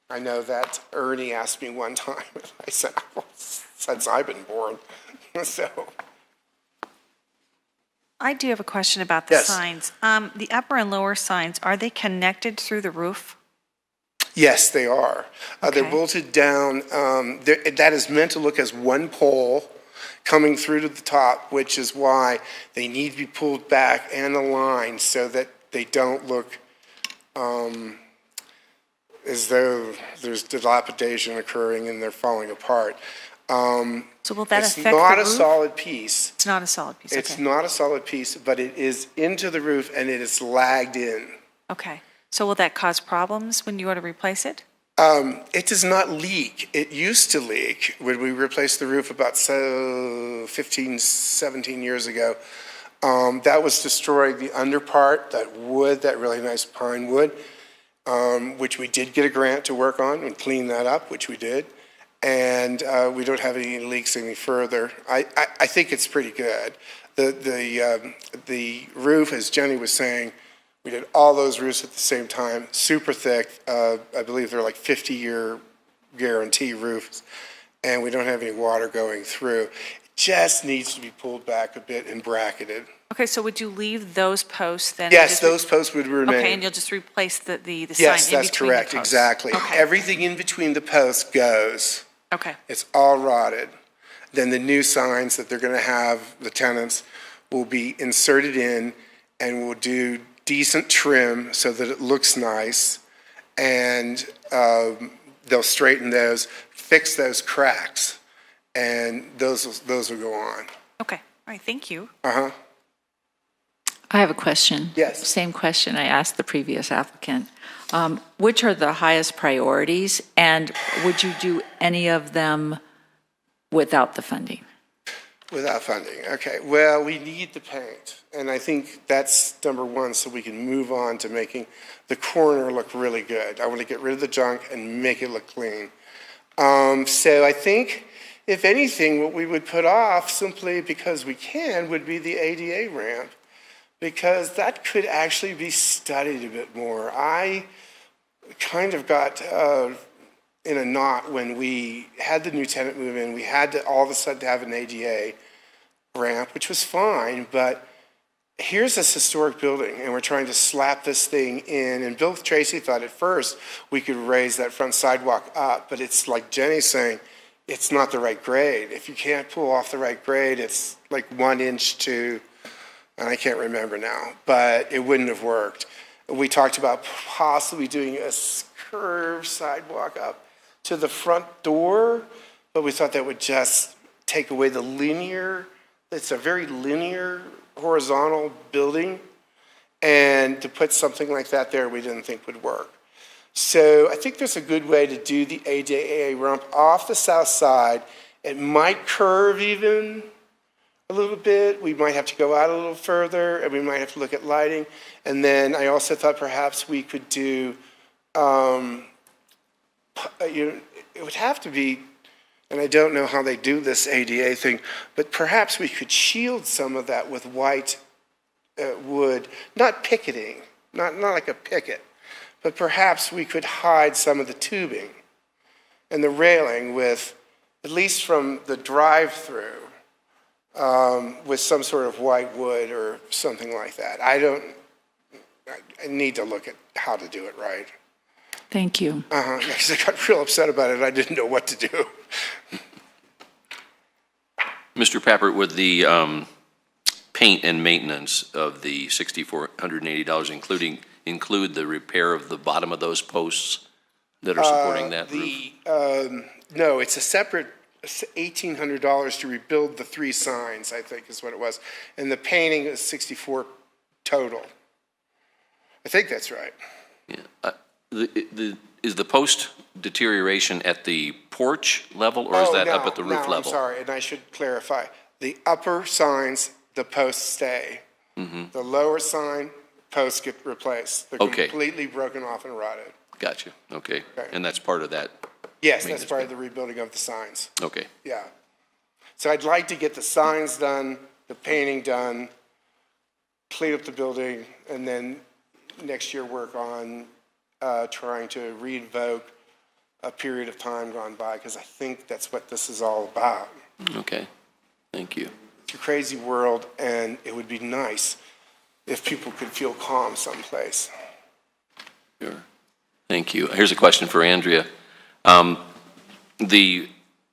I know that Ernie asked me one time, and I said, well, since I've been born, so. I do have a question about the Yes. signs. The upper and lower signs, are they connected through the roof? Yes, they are. They're Okay. bolted down. That is meant to look as one pole coming through to the top, which is why they need to be pulled back and aligned so that they don't look as though there's dilapidation occurring and they're falling apart. So will that It's affect the not a roof? solid piece. It's not a solid piece, It's okay. not a solid piece, but it is into the roof and it is lagged in. Okay. So will that cause problems when you go to replace it? It does not leak. It used to leak when we replaced the roof about 15, 17 years ago. That was destroying the under part, that wood, that really nice pine wood, which we did get a grant to work on and clean that up, which we did. And we don't have any leaks any further. I think it's pretty good. The roof, as Jenny was saying, we did all those roofs at the same time, super thick. I believe they're like 50-year guarantee roofs, and we don't have any water going through. It just needs to be pulled back a bit and bracketed. Okay, so would you leave those posts then? Yes, those posts would remain. Okay, and you'll just replace the sign in between Yes, the that's correct, posts? exactly. Okay. Everything in between the posts goes. Okay. It's all rotted. Then the new signs that they're going to have, the tenants, will be inserted in, and we'll do decent trim so that it looks nice, and they'll straighten those, fix those cracks, and those will go on. Okay, all right, thank you. Uh-huh. I have a question. Yes. Same question I asked the previous applicant. Which are the highest priorities, and would you do any of them without the funding? Without funding, okay. Well, we need the paint, and I think that's number one, so we can move on to making the corner look really good. I want to get rid of the junk and make it look clean. So I think, if anything, what we would put off, simply because we can, would be the ADA ramp, because that could actually be studied a bit more. I kind of got in a knot when we had the new tenant move in. We had to all of a sudden have an ADA ramp, which was fine, but here's this historic building, and we're trying to slap this thing in. And Bill Tracy thought at first we could raise that front sidewalk up, but it's like Jenny's saying, it's not the right grade. If you can't pull off the right grade, it's like 1 inch to, and I can't remember now, but it wouldn't have worked. We talked about possibly doing a curved sidewalk up to the front door, but we thought that would just take away the linear, it's a very linear horizontal building, and to put something like that there we didn't think would work. So I think there's a good way to do the ADA ramp off the south side. It might curve even a little bit. We might have to go out a little further, and we might have to look at lighting. And then I also thought perhaps we could do, it would have to be, and I don't know how they do this ADA thing, but perhaps we could shield some of that with white wood, not picketing, not like a picket, but perhaps we could hide some of the tubing and the railing with, at least from the drive-through, with some sort of white wood or something like that. I need to look at how to do it right. Thank you. Because I got real upset about it. I didn't know what to do. Mr. Pappert, would the paint and maintenance of the $6,480 include the repair of the bottom of those posts that are supporting that roof? No, it's a separate $1,800 to rebuild the 3 signs, I think is what it was. And the painting is $64 total. I think that's right. Yeah. Is the post deterioration at the porch level, or is that up at the roof level? I'm sorry, and I should clarify. The upper signs, the posts stay. The lower sign, posts get replaced. They're completely broken off and rotted. Gotcha. Okay. And that's part of that? Yes, that's part of the rebuilding of the signs. Okay. Yeah. So I'd like to get the signs done, the painting done, clean up the building, and then next year work on trying to re-invoke a period of time gone by, because I think that's what this is all about. Okay. Thank you. It's a crazy world, and it would be nice if people could feel calm someplace. Sure. Thank you. Here's a question for Andrea. The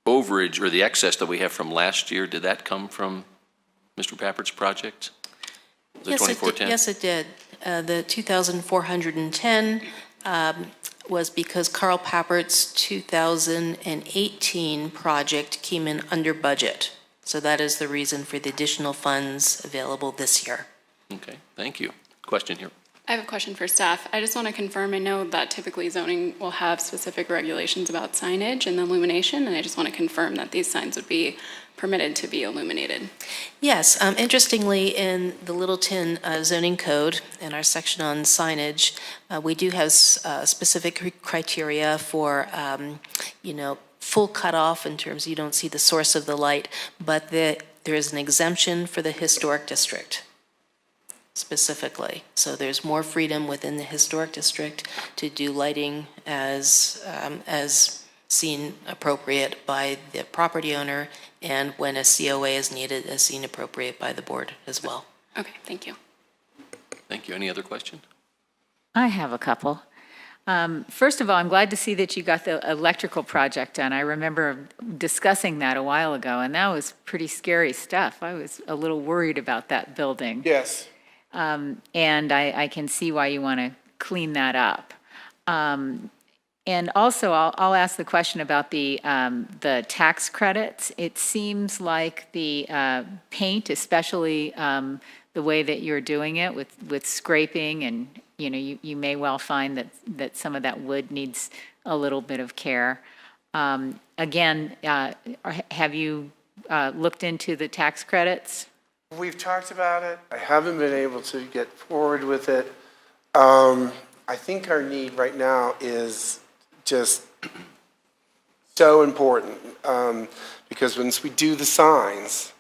overage or the excess that we have from last year, did that come from Mr. Pappert's project? The Yes, 2410? Yes, it did. The 2,410 was because Carl Pappert's 2018 project came in under budget. So that is the reason for the additional funds available this year. Okay, thank you. Question here. I have a question for staff. I just want to confirm, I know that typically zoning will have specific regulations about signage and illumination, and I just want to confirm that these signs would be permitted to be illuminated. Yes, interestingly, in the Littleton zoning code, in our section on signage, we do have specific criteria for, full cutoff in terms you don't see the source of the light, but there is an exemption for the historic district specifically. So there's more freedom within the historic district to do lighting as seen appropriate by the property owner, and when a COA is needed, as seen appropriate by the board as well. Okay, thank you. Thank you. Any other question? I have a couple. First of all, I'm glad to see that you got the electrical project done. I remember discussing that a while ago, and that was pretty scary stuff. I was a little worried about that building. Yes. And I can see why you want to clean that up. And also, I'll ask the question about the tax credits. It seems like the paint, especially the way that you're doing it with scraping, and you may well find that some of that wood needs a little bit of care. Again, have you looked into the tax credits? We've talked about it. I haven't been able to get forward with it. I think our need right now is just so important, because once we do the signs,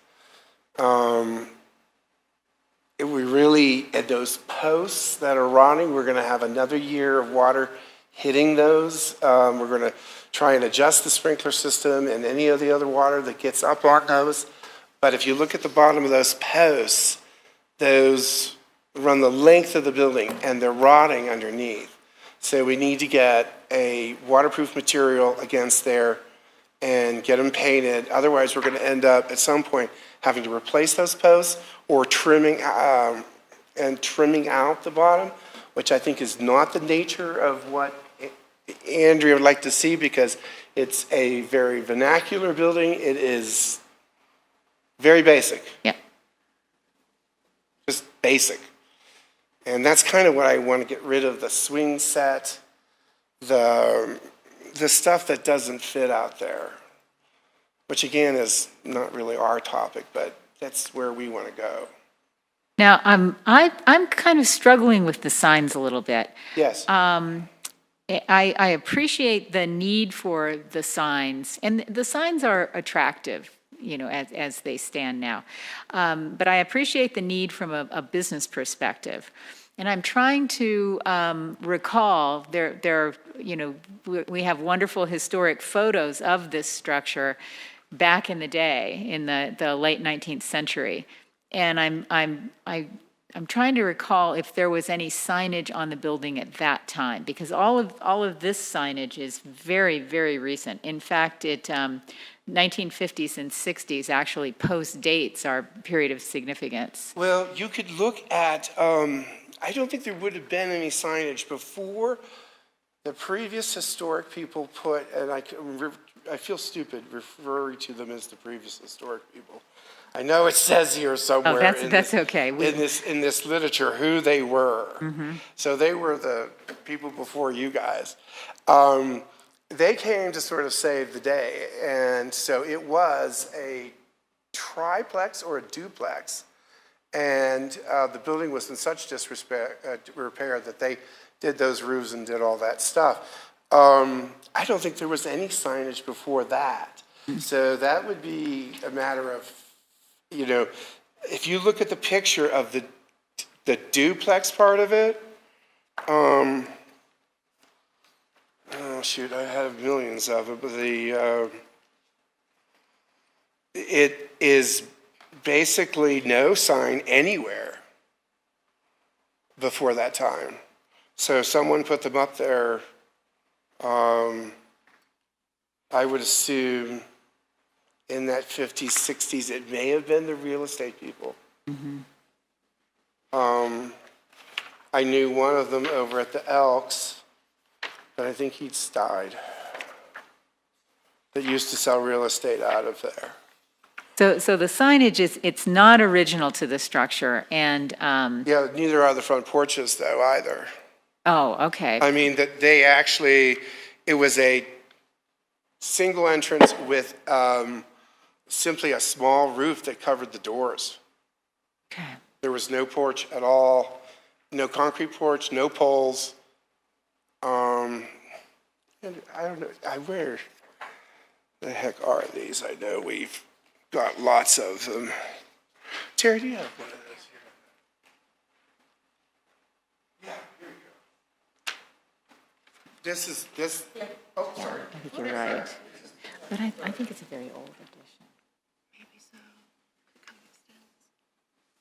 we really, at those posts that are rotting, we're going to have another year of water hitting those. We're going to try and adjust the sprinkler system and any of the other water that gets up on those. But if you look at the bottom of those posts, those run the length of the building and they're rotting underneath. So we need to get a waterproof material against there and get them painted. Otherwise, we're going to end up at some point having to replace those posts or trimming out the bottom, which I think is not the nature of what Andrea would like to see, because it's a very vernacular building. It is very basic. Yeah. Just basic. And that's kind of what I want to get rid of, the swing set, the stuff that doesn't fit out there, which again is not really our topic, but that's where we want to go. Now, I'm kind of struggling with the signs a little bit. Yes. I appreciate the need for the signs, and the signs are attractive, you know, as they stand now. But I appreciate the need from a business perspective. And I'm trying to recall, you know, we have wonderful historic photos of this structure back in the day, in the late 19th century. And I'm trying to recall if there was any signage on the building at that time, because all of this signage is very, very recent. In fact, 1950s and 60s actually post-dates our period of significance. Well, you could look at, I don't think there would have been any signage before the previous historic people put, and I feel stupid referring to them as the previous historic people. I know it says here somewhere. Oh, that's okay. In this literature who they were. Mm-hmm. So they were the people before you guys. They came to sort of save the day, and so it was a triplex or a duplex, and the building was in such repair that they did those roofs and did all that stuff. I don't think there was any signage before that, so that would be a matter of, you know, if you look at the picture of the duplex part of it, oh shoot, I have millions of it, but it is basically no sign anywhere before that time. So someone put them up there, I would assume in that 50s, 60s, it may have been the real estate people. Mm-hmm. I knew one of them over at the Elks, but I think he's died, that used to sell real estate out of there. So the signage it's not original to the structure, and yeah, neither are the front porches though either. Oh, okay. I mean that they actually, it was a single entrance with simply a small roof that covered the doors. Okay. There was no porch at all, no concrete porch, no poles. And I don't know, where the heck are these? I know we've got lots of them. Terry, do you have one of those here? Yeah, here you go. This, oh, sorry. I think you're right. But I think it's a very old edition. Maybe so.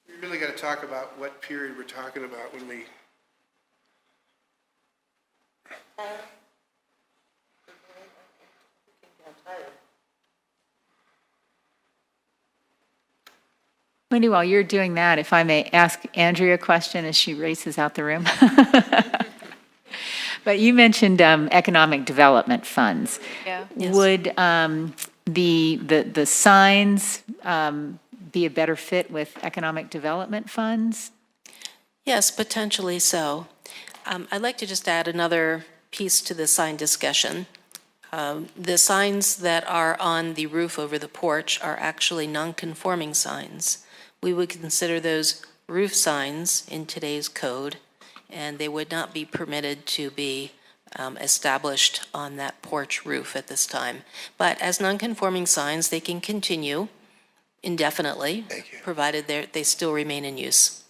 We really got to talk about what period we're talking about when we... Wendy, while you're doing that, if I may ask Andrea a question as she races out the room. But you mentioned economic development funds. Yeah. Yes. Would the signs be a better fit with economic development funds? Yes, potentially so. I'd like to just add another piece to the sign discussion. The signs that are on the roof over the porch are actually non-conforming signs. We would consider those roof signs in today's code, and they would not be permitted to be established on that porch roof at this time. But as non-conforming signs, they can continue indefinitely, provided they still remain in use.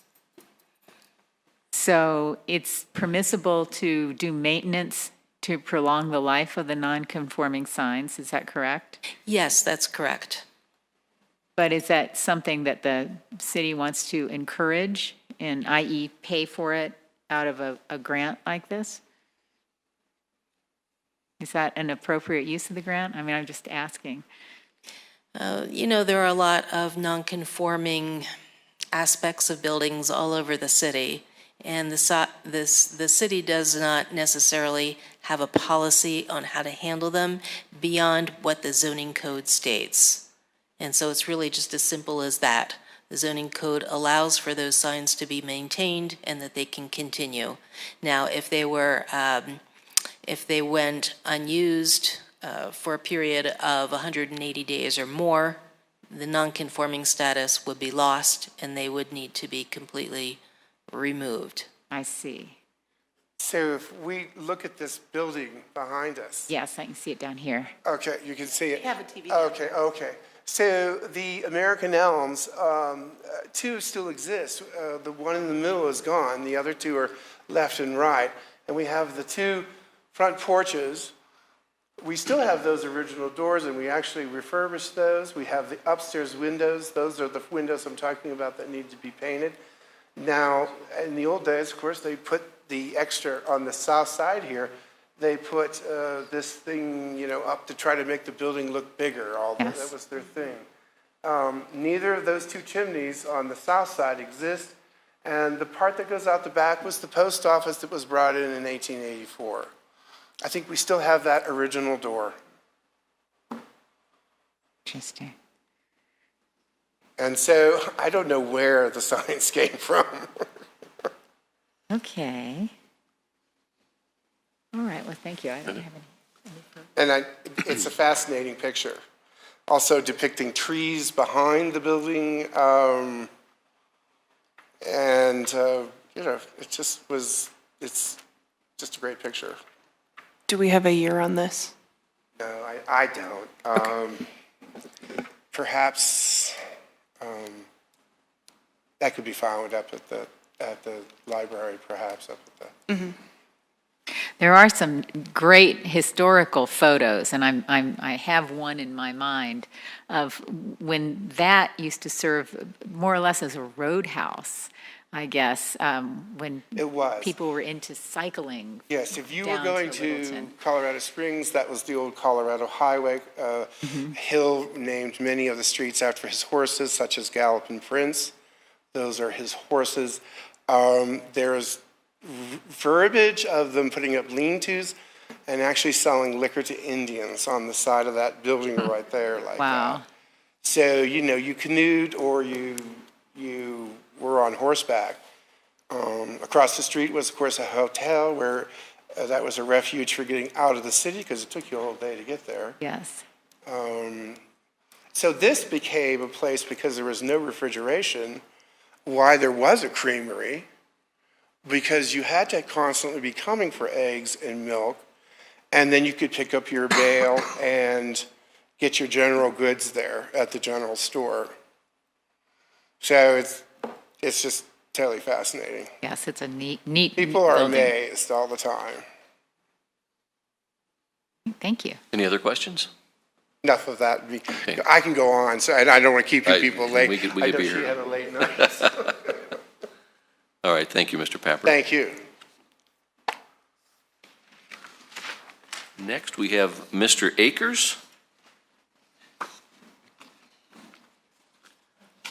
So it's permissible to do maintenance to prolong the life of the non-conforming signs, is that correct? Yes, that's correct. But is that something that the city wants to encourage, and i.e. pay for it out of a grant like this? Is that an appropriate use of the grant? I mean, I'm just asking. You know, there are a lot of non-conforming aspects of buildings all over the city, and the city does not necessarily have a policy on how to handle them beyond what the zoning code states. And so it's really just as simple as that. The zoning code allows for those signs to be maintained and that they can continue. Now, if they went unused for a period of 180 days or more, the non-conforming status would be lost and they would need to be completely removed. I see. So if we look at this building behind us. Yes, I can see it down here. Okay, you can see it. We have a TV. Okay. So the American Elms, two still exist. The one in the middle is gone. The other two are left and right. And we have the two front porches. We still have those original doors, and we actually refurbished those. We have the upstairs windows. Those are the windows I'm talking about that need to be painted. Now, in the old days, of course, they put the extra on the south side here. They put this thing, you know, up to try to make the building look bigger. Yes. That was their thing. Neither of those two chimneys on the south side exist, and the part that goes out the back was the post office that was brought in 1884. I think we still have that original door. Interesting. And so I don't know where the signs came from. Okay. All right, well, thank you. I don't have any. And it's a fascinating picture. Also depicting trees behind the building. You know, it's just a great picture. Do we have a year on this? No, I don't. Perhaps that could be found up at the library, perhaps up at the. Mm-hmm. There are some great historical photos, and I have one in my mind of when that used to serve more or less as a roadhouse, I guess, when It was. people were into cycling. Yes, if you were down going to to Littleton. Colorado Springs, that was the old Colorado Highway. Hill named many of the streets after his horses, such as Galloping Prince. Those are his horses. There's verbiage of them putting up lean-tos and actually selling liquor to Indians on the side of that building right there like Wow. that. So, you know, you canoed or you were on horseback. Across the street was, of course, a hotel where that was a refuge for getting out of the city because it took you a whole day to get there. Yes. So this became a place, because there was no refrigeration, why there was a creamery, because you had to constantly be coming for eggs and milk, and then you could pick up your mail and get your general goods there at the general store. So it's just totally fascinating. Yes, it's a neat People are building. amazed all the time. Thank you. Any other questions? Enough of that. I can go on, so and I don't want to keep you people late. We could I know be she here. had a late night. All right, thank you, Mr. Papper. Thank you. Next, we have Mr. Akers.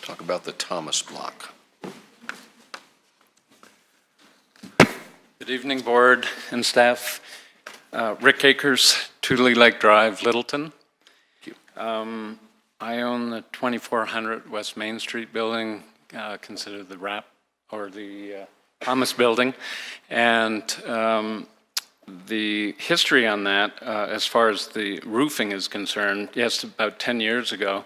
Talk about the Thomas Block. Good evening, board and staff. Rick Akers, Tootley Lake Drive, Littleton. I own the 2400 West Main Street building, considered the WRAP or the Thomas building. And the history on that, as far as the roofing is concerned, yes, about 10 years ago,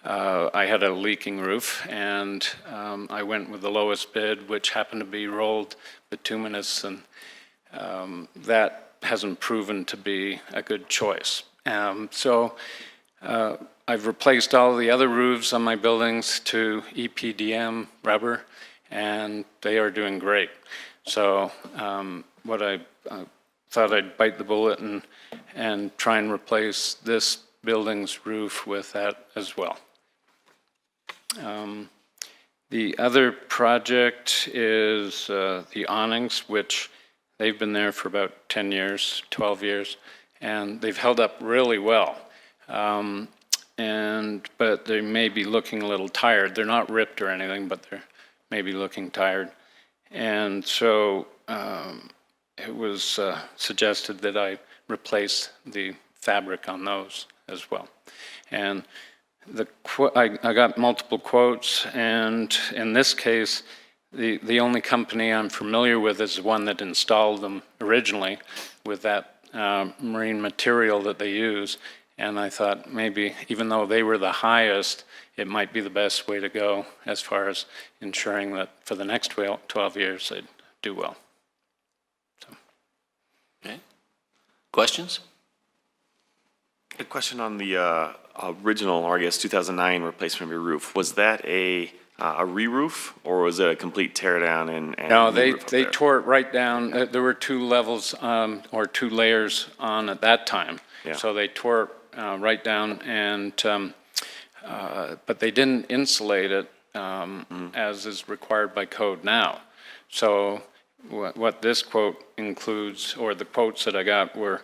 I had a leaking roof, and I went with the lowest bid, which happened to be rolled bituminous, and that hasn't proven to be a good choice. So I've replaced all the other roofs on my buildings to EPDM rubber, and they are doing great. So what I thought I'd bite the bullet and try and replace this building's roof with that as well. The other project is the awnings, which they've been there for about 10 years, 12 years, and they've held up really well. But they may be looking a little tired. They're not ripped or anything, but they're maybe looking tired. And so it was suggested that I replace the fabric on those as well. And I got multiple quotes, and in this case, the only company I'm familiar with is the one that installed them originally with that marine material that they use. And I thought maybe, even though they were the highest, it might be the best way to go as far as ensuring that for the next 12 years they'd do well. So. Okay. Questions? A question on the original, or I guess 2009 replacement of your roof. Was that a re-roof, or was it a complete tear down and No, they tore it right down. There were 2 levels or 2 layers on at that time. Yeah. So they tore it right down, and but they didn't insulate it as is required by code now. So what this quote includes, or the quotes that I got, were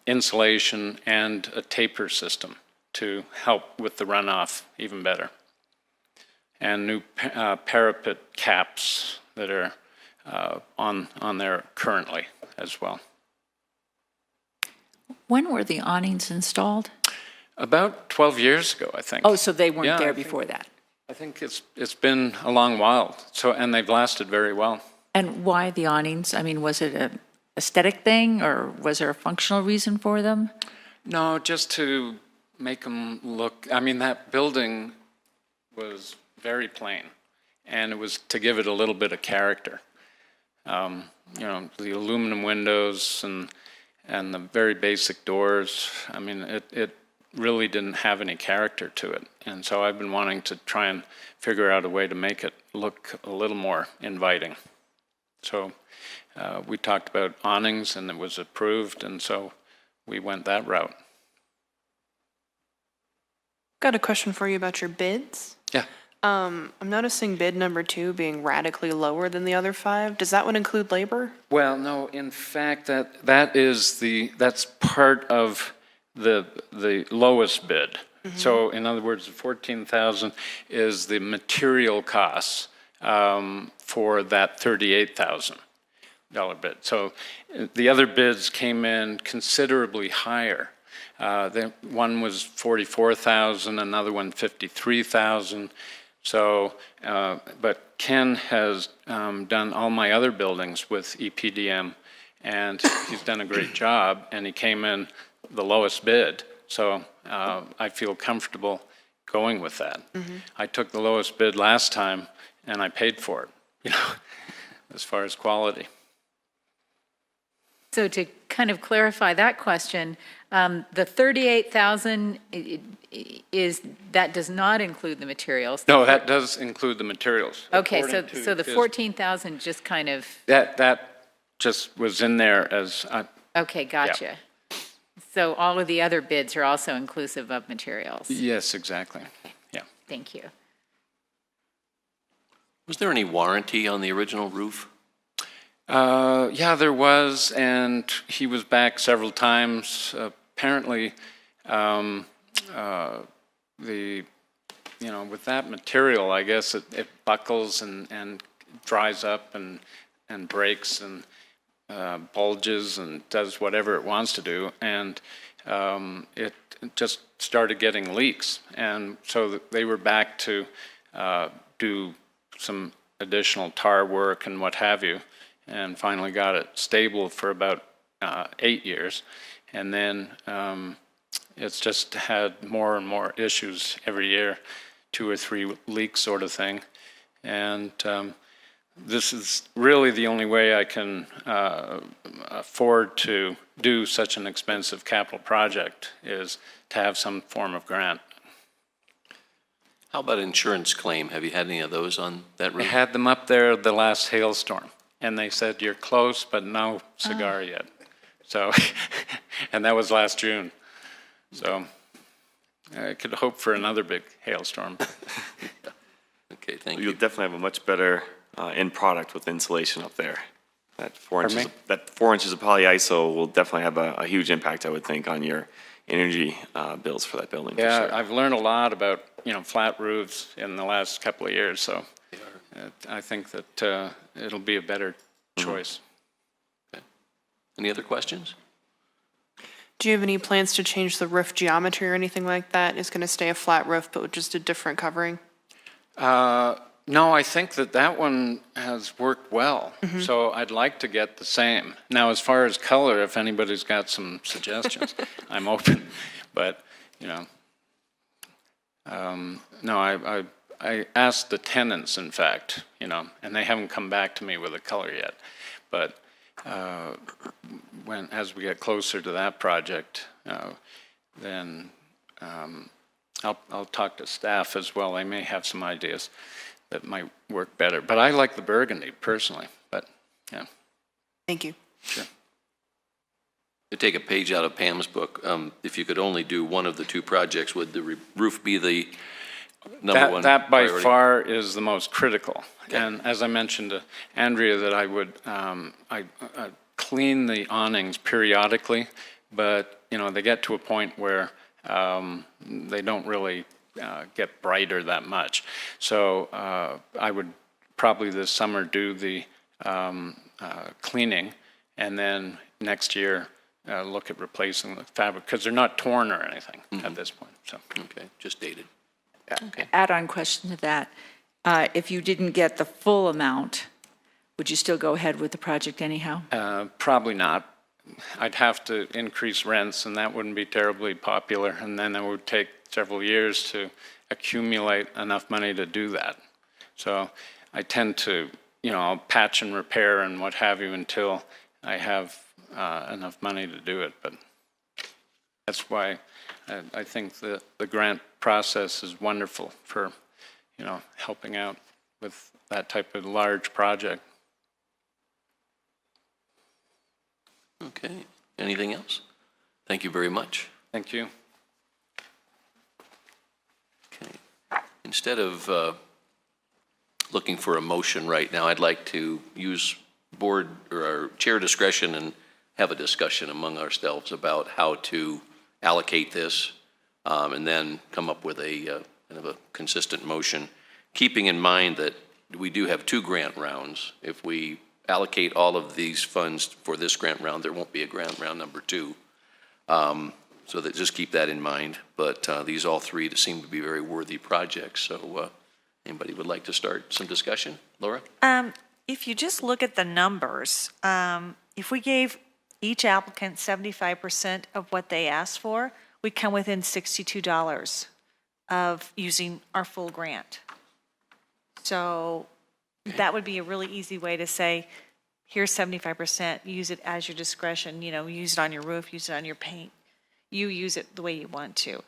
insulation and a taper system to help with the runoff even better. And new parapet caps that are on there currently as well. When were the awnings installed? About 12 years ago, I think. Oh, so they weren't Yeah, there before that. I think it's been a long while. So, and they've lasted very well. And why the awnings? I mean, was it an aesthetic thing, or was there a functional reason for them? No, just to make them look. I mean, that building was very plain, and it was to give it a little bit of character. You know, the aluminum windows and the very basic doors. I mean, it really didn't have any character to it. And so I've been wanting to try and figure out a way to make it look a little more inviting. So we talked about awnings, and it was approved, and so we went that route. Got a question for you about your bids. Yeah. I'm noticing bid number 2 being radically lower than the other 5. Does that one include labor? Well, no, in fact, that's part of the lowest bid. Mm-hmm. So in other words, the $14,000 is the material costs for that $38,000 bid. So the other bids came in considerably higher. One was $44,000, another one $53,000. So, but Ken has done all my other buildings with EPDM, and he's done a great job, and he came in the lowest bid. So I feel comfortable going with that. Mm-hmm. I took the lowest bid last time, and I paid for it, you know, as far as quality. So to kind of clarify that question, the $38,000 does not include the materials. No, that does include the materials. Okay, so the $14,000 just kind of. That just was in there as. Okay, gotcha. Yeah. So all of the other bids are also inclusive of materials. Yes, exactly. Okay. Yeah. Thank you. Was there any warranty on the original roof? Yeah, there was, and he was back several times. Apparently, with that material, I guess it buckles and dries up and breaks and bulges and does whatever it wants to do, and it just started getting leaks, and so they were back to do some additional tar work and what have you, and finally got it stable for about 8 years, and then it's just had more and more issues every year, 2 or 3 leaks sort of thing, and this is really the only way I can afford to do such an expensive capital project, is to have some form of grant. How about insurance claim? Have you had any of those on that roof? I had them up there the last hailstorm, and they said, "You're close, but no cigar yet." So, and that was last June. So I could hope for another big hailstorm. Okay, thank You'll you. definitely have a much better end product with insulation up there. That 4 Pardon inches, me? that 4 inches of polyiso will definitely have a huge impact, I would think, on your energy bills for that building. for Yeah, sure. I've learned a lot about, flat roofs in the last couple of years, so I think that it'll be a better choice. Any other questions? Do you have any plans to change the roof geometry or anything like that? It's going to stay a flat roof, but with just a different covering? No, I think that one has worked well, so I'd like to get the same. Now, as far as color, if anybody's got some suggestions, I'm open, but, no, I asked the tenants, in fact, and they haven't come back to me with a color yet, but as we get closer to that project, then I'll talk to staff as well. They may have some ideas that might work better. But I like the burgundy personally, but yeah. Thank you. Sure. To take a page out of Pam's book, if you could only do one of the two projects, would the roof be the number one That by priority? far is the most critical. Okay. And as I mentioned to Andrea, that I would I clean the awnings periodically, but they get to a point where they don't really get brighter that much. So I would probably this summer do the cleaning, and then next year look at replacing the fabric, because they're not torn or anything at this point. So Okay, just dated. Add-on question to that. If you didn't get the full amount, would you still go ahead with the project anyhow? probably not. I'd have to increase rents, and that wouldn't be terribly popular, and then it would take several years to accumulate enough money to do that. So I tend to, I'll patch and repair and what have you until I have enough money to do it. But that's why I think the grant process is wonderful for, helping out with that type of large project. Okay, anything else? Thank you very much. Thank you. Okay. Instead of looking for a motion right now, I'd like to use board or our chair discretion and have a discussion among ourselves about how to allocate this, and then come up with a kind of a consistent motion, keeping in mind that we do have 2 grant rounds. If we allocate all of these funds for this grant round, there won't be a grant round number 2. So that just keep that in mind. But these all 3 seem to be very worthy projects. So anybody would like to start some discussion? Laura? If you just look at the numbers, if we gave each applicant 75% of what they asked for, we come within $62 of using our full grant. So that would be a really easy way to say, here's 75%, use it as your discretion, use it on your roof, use it on your paint. You use it the way you want to.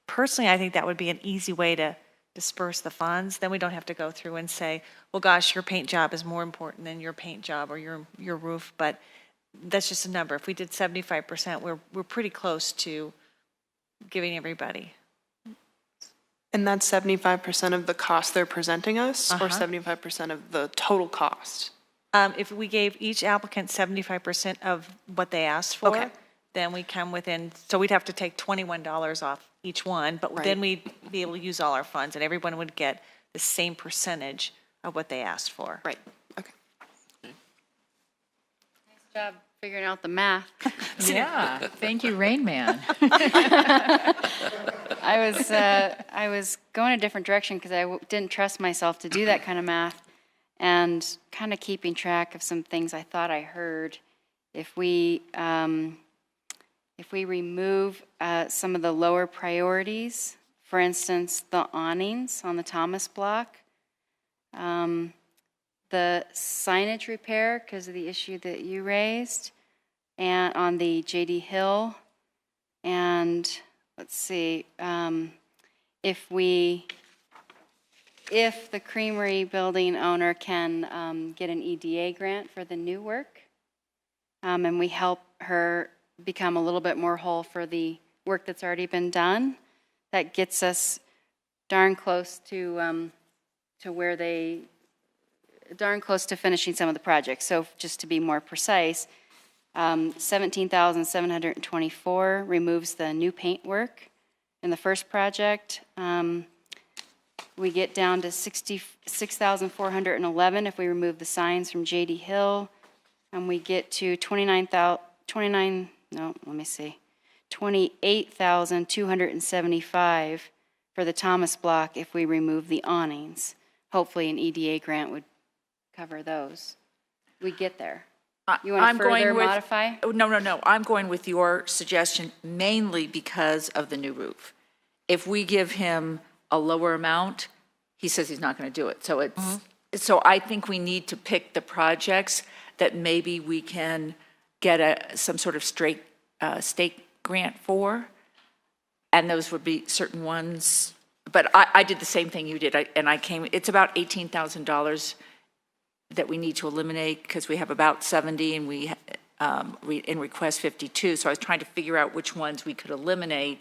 Personally, I think that would be an easy way to disperse the funds. Then we don't have to go through and say, well, gosh, your paint job is more important than your paint job or your roof. But that's just a number. If we did 75%, we're pretty close to giving everybody. And that's 75% of the cost they're presenting us, or 75% of the total cost? If we gave each applicant 75% of what they asked for, Okay. then we come within, so we'd have to take $21 off each one, but then we'd be able to use all our funds, and everyone would get the same percentage of what they asked for. Right, okay. Nice job figuring out the math. Yeah, thank you, Rain Man. I was going a different direction because I didn't trust myself to do that kind of math, and kind of keeping track of some things I thought I heard. If we remove some of the lower priorities, for instance, the awnings on the Thomas block, the signage repair because of the issue that you raised, and on the J.D. Hill, and let's see, if we if the Creamery building owner can get an EDA grant for the new work, and we help her become a little bit more whole for the work that's already been done, that gets us darn close to finishing some of the projects. So just to be more precise, 17,724 removes the new paint work in the first project. We get down to 66,411 if we remove the signs from J.D. Hill, and we get to 28,275 for the Thomas block if we remove the awnings. Hopefully an EDA grant would cover those. We get there. You want to further modify? No. I'm going with your suggestion mainly because of the new roof. If we give him a lower amount, he says he's not going to do it. So so I think we need to pick the projects that maybe we can get some sort of state grant for, and those would be certain ones. But I did the same thing you did, it's about $18,000 that we need to eliminate because we have about 70 and we in request 52. So I was trying to figure out which ones we could eliminate,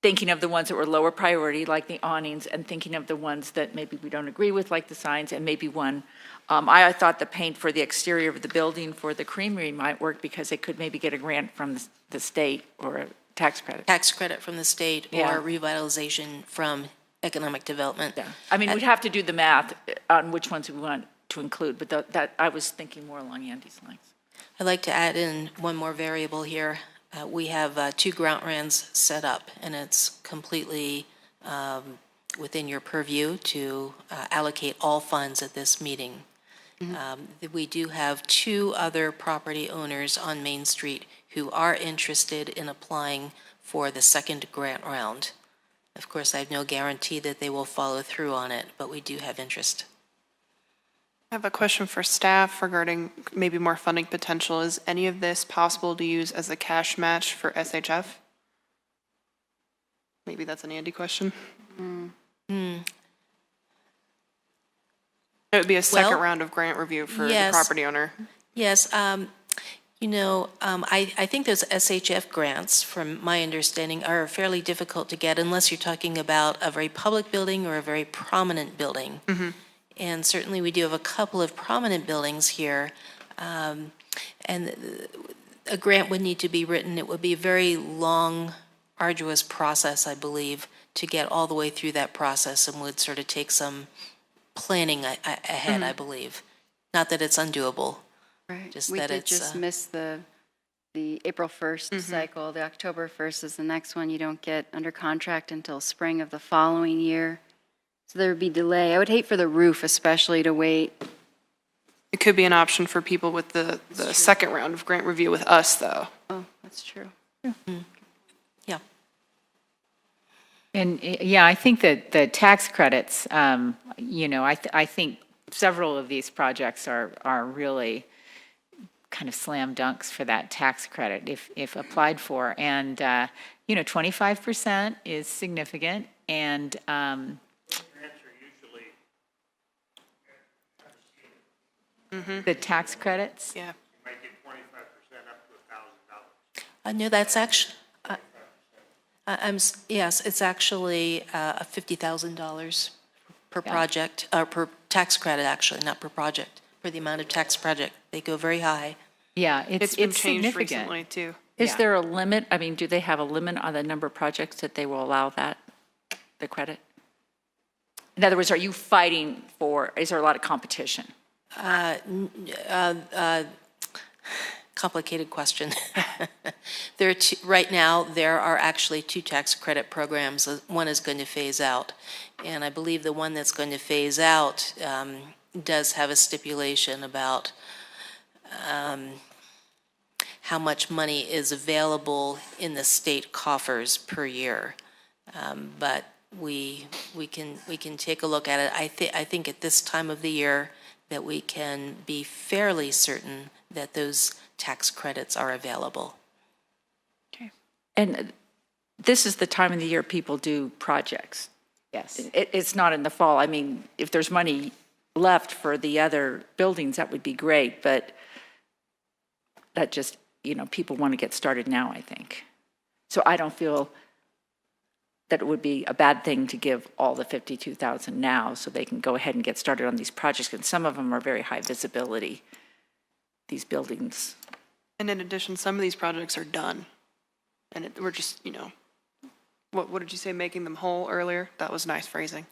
thinking of the ones that were lower priority, like the awnings, and thinking of the ones that maybe we don't agree with, like the signs, and maybe one. I thought the paint for the exterior of the building for the Creamery might work because they could maybe get a grant from the state or a tax credit. Tax credit from the state or revitalization from economic development. Yeah. I mean, we'd have to do the math on which ones we want to include, but that I was thinking more along Andy's lines. I'd like to add in one more variable here. We have 2 grant runs set up, and it's completely within your purview to allocate all funds at this meeting. We do have 2 other property owners on Main Street who are interested in applying for the second grant round. Of course, I have no guarantee that they will follow through on it, but we do have interest. I have a question for staff regarding maybe more funding potential. Is any of this possible to use as a cash match for SHF? Maybe that's an Andy question. It would be a second round of grant review for the property owner. Yes. I think those SHF grants, from my understanding, are fairly difficult to get unless you're talking about a very public building or a very prominent building. And certainly we do have a couple of prominent buildings here. And a grant would need to be written. It would be a very long, arduous process, I believe, to get all the way through that process, and would sort of take some planning ahead, I believe. Not that it's undoable. Right. Just we that did it's just miss the April 1st cycle. The October 1st is the next one. You don't get under contract until spring of the following year. So there would be delay. I would hate for the roof especially to wait. It could be an option for people with the second round of grant review with us, though. Oh, that's true. Yeah. And I think that the tax credits, I think several of these projects are really kind of slam dunks for that tax credit if applied for. And, 25% is significant. And the tax credits? Yeah. No, that's actually, yes, it's actually $50,000 per project, or per tax credit, actually, not per project, for the amount of tax project. They go very high. Yeah, It's been changed significant. recently, too. Is there a limit? I mean, do they have a limit on the number of projects that they will allow the credit? In other words, are you fighting for, is there a lot of competition? Complicated question. There are right now, there are actually 2 tax credit programs. One is going to phase out. And I believe the one that's going to phase out does have a stipulation about how much money is available in the state coffers per year. But we can take a look at it. I think at this time of the year that we can be fairly certain that those tax credits are available. Okay. And this is the time of the year people do projects. Yes. It's not in the fall. I mean, if there's money left for the other buildings, that would be great, but that just, people want to get started now, I think. So I don't feel that it would be a bad thing to give all the 52,000 now so they can go ahead and get started on these projects, and some of them are very high visibility, these buildings. And in addition, some of these projects are done. And we're just, what did you say, making them whole earlier? That was nice phrasing.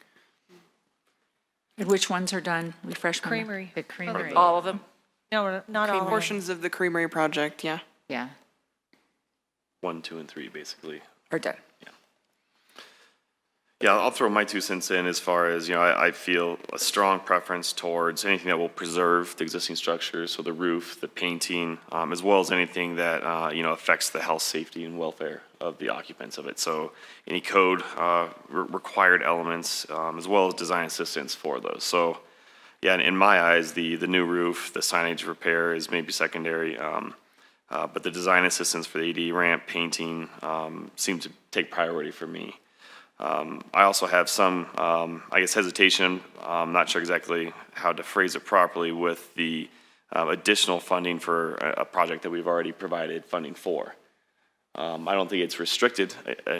And which ones are done? Refresh my memory. Creamery. The creamery. All of them? No, not all of them. Portions of the Creamery project, yeah. Yeah. 1, 2, and 3, basically. Are done. Yeah, I'll throw my 2 cents in as far as, I feel a strong preference towards anything that will preserve the existing structures, so the roof, the painting, as well as anything that, affects the health, safety, and welfare of the occupants of it. So any code required elements, as well as design assistance for those. So, yeah, in my eyes, the new roof, the signage repair is maybe secondary, but the design assistance for the AD ramp, painting, seem to take priority for me. I also have some, hesitation. I'm not sure exactly how to phrase it properly with the additional funding for a project that we've already provided funding for. I don't think it's restricted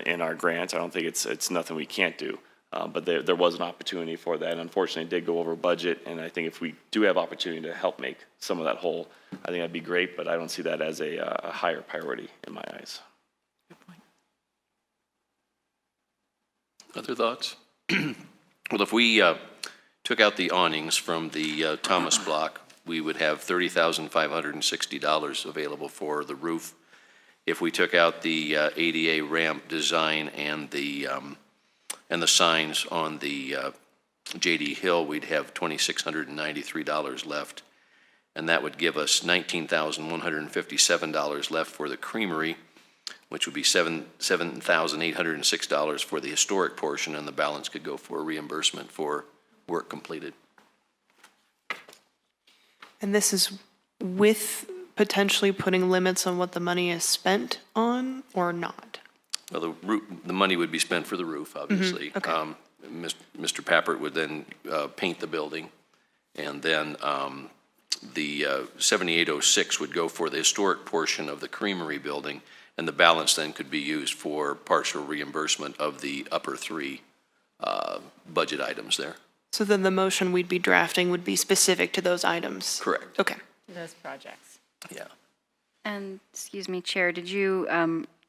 in our grant. I don't think it's nothing we can't do. But there was an opportunity for that, and unfortunately it did go over budget. And I think if we do have opportunity to help make some of that whole, I think that'd be great. But I don't see that as a higher priority in my eyes. Other thoughts? Well, if we took out the awnings from the Thomas block, we would have $30,560 available for the roof. If we took out the ADA ramp design and the signs on the J.D. Hill, we'd have $2,693 left. And that would give us $19,157 left for the creamery, which would be $7,806 for the historic portion, and the balance could go for reimbursement for work completed. And this is with potentially putting limits on what the money is spent on or not? Well, the money would be spent for the roof, obviously. Okay. Mr. Pappert would then paint the building, and then the 7806 would go for the historic portion of the creamery building, and the balance then could be used for partial reimbursement of the upper 3 budget items there. So then the motion we'd be drafting would be specific to those items? Correct. Okay. Those projects. Yeah. And, excuse me, Chair, did you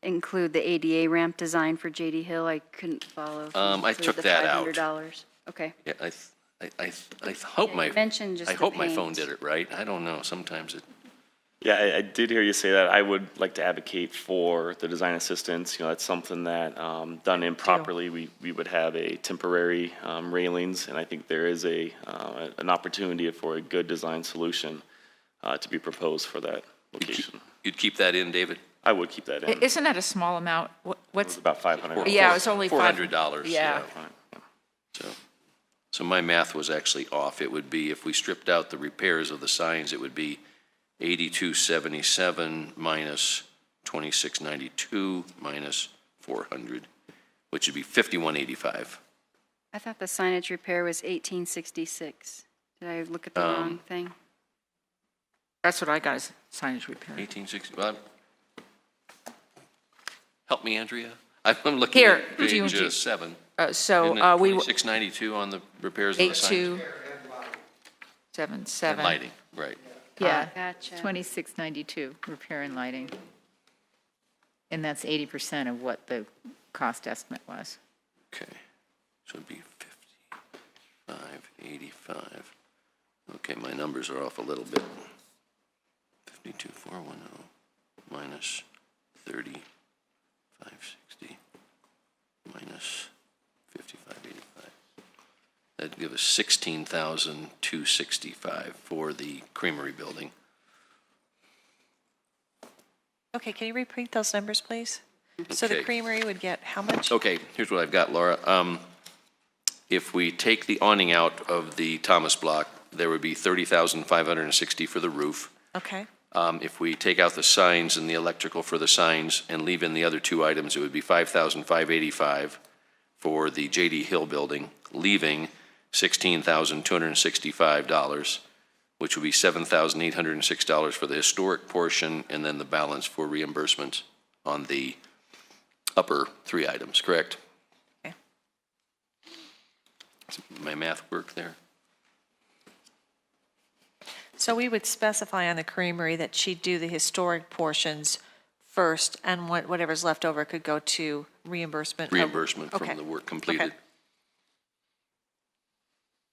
include the ADA ramp design for J.D. Hill? I couldn't follow. If you I included took the that out. $500. Okay. Yeah, I hope my mentioned just I the hope my paint. phone did it right. I don't know. Sometimes it. Yeah, I did hear you say that. I would like to advocate for the design assistance. That's something that, done improperly, we would have a temporary railings, and I think there is an opportunity for a good design solution to be proposed for that location. You'd keep that in, David? I would keep that in. Isn't that a small amount? What's? It's about $500. Yeah, it's only $400. Yeah. So my math was actually off. It would be, if we stripped out the repairs of the signs, it would be 8277 minus 2692 minus 400, which would be 5185. I thought the signage repair was 1866. Did I look at the wrong thing? That's what I got as signage repair. 1860. Well, help me, Andrea. I'm looking Here, at do you- page 7. So Isn't it we 2692 on the repairs of the signs? 8277. And lighting, right. Yeah, Gotcha. 2692, repair and lighting. And that's 80% of what the cost estimate was. Okay, so it'd be 5585. Okay, my numbers are off a little bit. 52410 minus 30560 minus 5585. That'd give us 16,265 for the creamery building. Okay, can you repeat those numbers, please? So the Okay. creamery would get how much? Okay, here's what I've got, Laura. If we take the awning out of the Thomas block, there would be 30,560 for the roof. Okay, If we take out the signs and the electrical for the signs and leave in the other 2 items, it would be 5,585 for the J.D. Hill building, leaving $16,265, which would be $7,806 for the historic portion, and then the balance for reimbursements on the upper three items, correct? Okay. Does my math work there? So we would specify on the creamery that she'd do the historic portions first, and whatever's left over could go to reimbursement. Reimbursement Okay. from the work completed. Okay.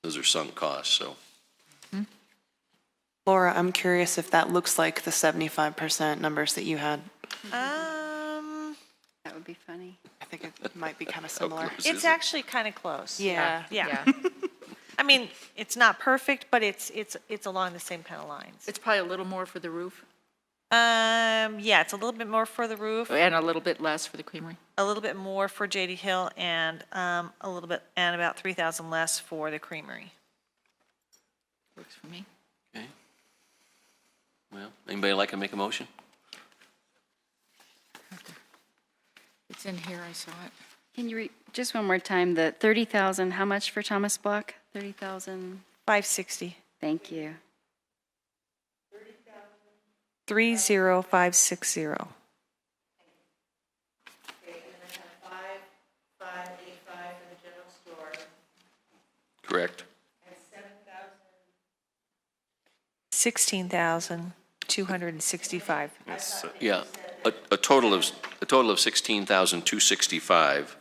Those are sunk costs, so. Laura, I'm curious if that looks like the 75% numbers that you had. That would be funny. I think it might be kind of similar. close is It's it? actually kind of close. Yeah. Yeah. I mean, it's not perfect, but it's along the same kind of lines. It's probably a little more for the roof Yeah, it's a little bit more for the roof, and a little bit less for the creamery. a little bit more for J.D. Hill, and a little bit, and about 3,000 less for the creamery. Works for me. Okay. Well, anybody like to make a motion? It's in here, I saw it. Can you read, just one more time, the 30,000, how much for Thomas Block? 30,000, 560. thank you. 30560. Correct? 16,265. Yeah, a total of 16,265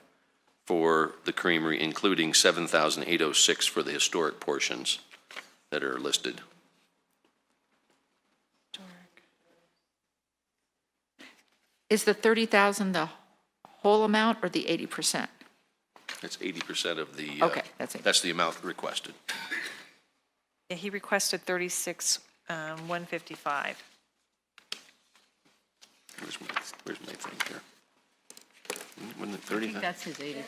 for the creamery, including 7,806 for the historic portions that are listed. Is the 30,000 the whole amount or the 80%? That's 80% of the. Okay, that's it. That's the amount requested. Yeah, he requested 155. Where's my thing here? Wasn't it I 30? think that's his 80%.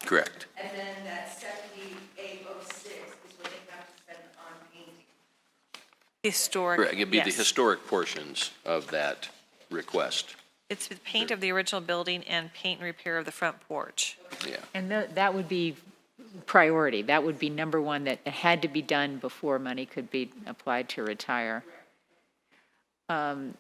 Correct. And then that 7806 is what they have to spend on painting. Historic, Correct, it'd be the yes. historic portions of that request. It's the paint of the original building and paint and repair of the front porch. Yeah, And that would be priority. That would be number one, that it had to be done before money could be applied to retire. And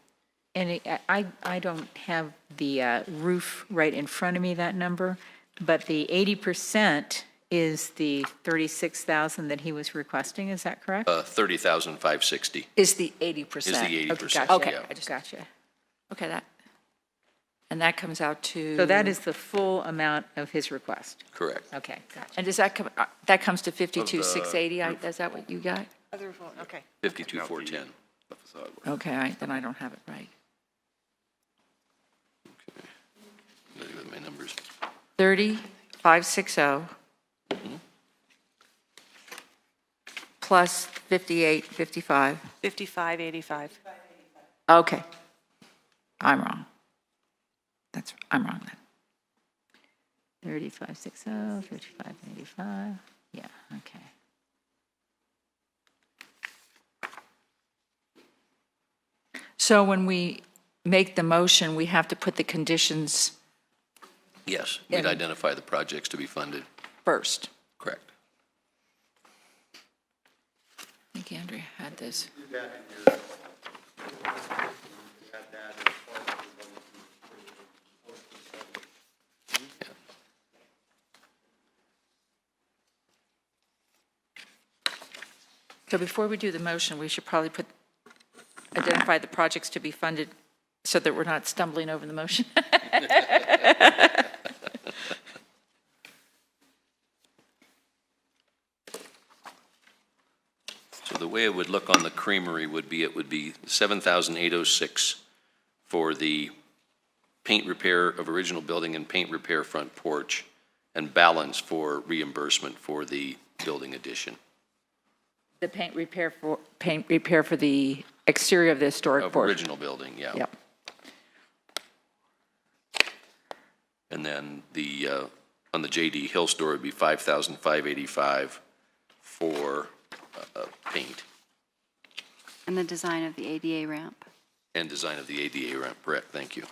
I don't have the roof right in front of me, that number, but the 80% is the 36,000 that he was requesting, is that correct? 30,560 Is the 80%? is the 80%. Okay, yeah. I just, Gotcha. okay, and that comes out to? So that is the full amount of his request? Correct. Okay, gotcha. And does that come, that comes to 52,680? Is that what you got? Other, okay. 52,410. Okay, then I don't have it right. Look at my numbers. 30,560 plus 58,55. 5585. Okay. I'm wrong. I'm wrong then. 3560, 3585, yeah, okay. So when we make the motion, we have to put the conditions Yes, we'd And- identify the projects to be funded. first. Correct. I think Andrea had this. So before we do the motion, we should probably identify the projects to be funded so that we're not stumbling over the motion. So the way it would look on the creamery would be, it would be 7,806 for the paint repair of original building and paint repair front porch, and balance for reimbursement for the building addition The paint repair for the exterior of the historic of porch. original building, yeah. Yep. And then the, on the J.D. Hill store, it'd be 5,585 for paint. And the design of the ADA ramp. And design of the ADA ramp, correct, thank you.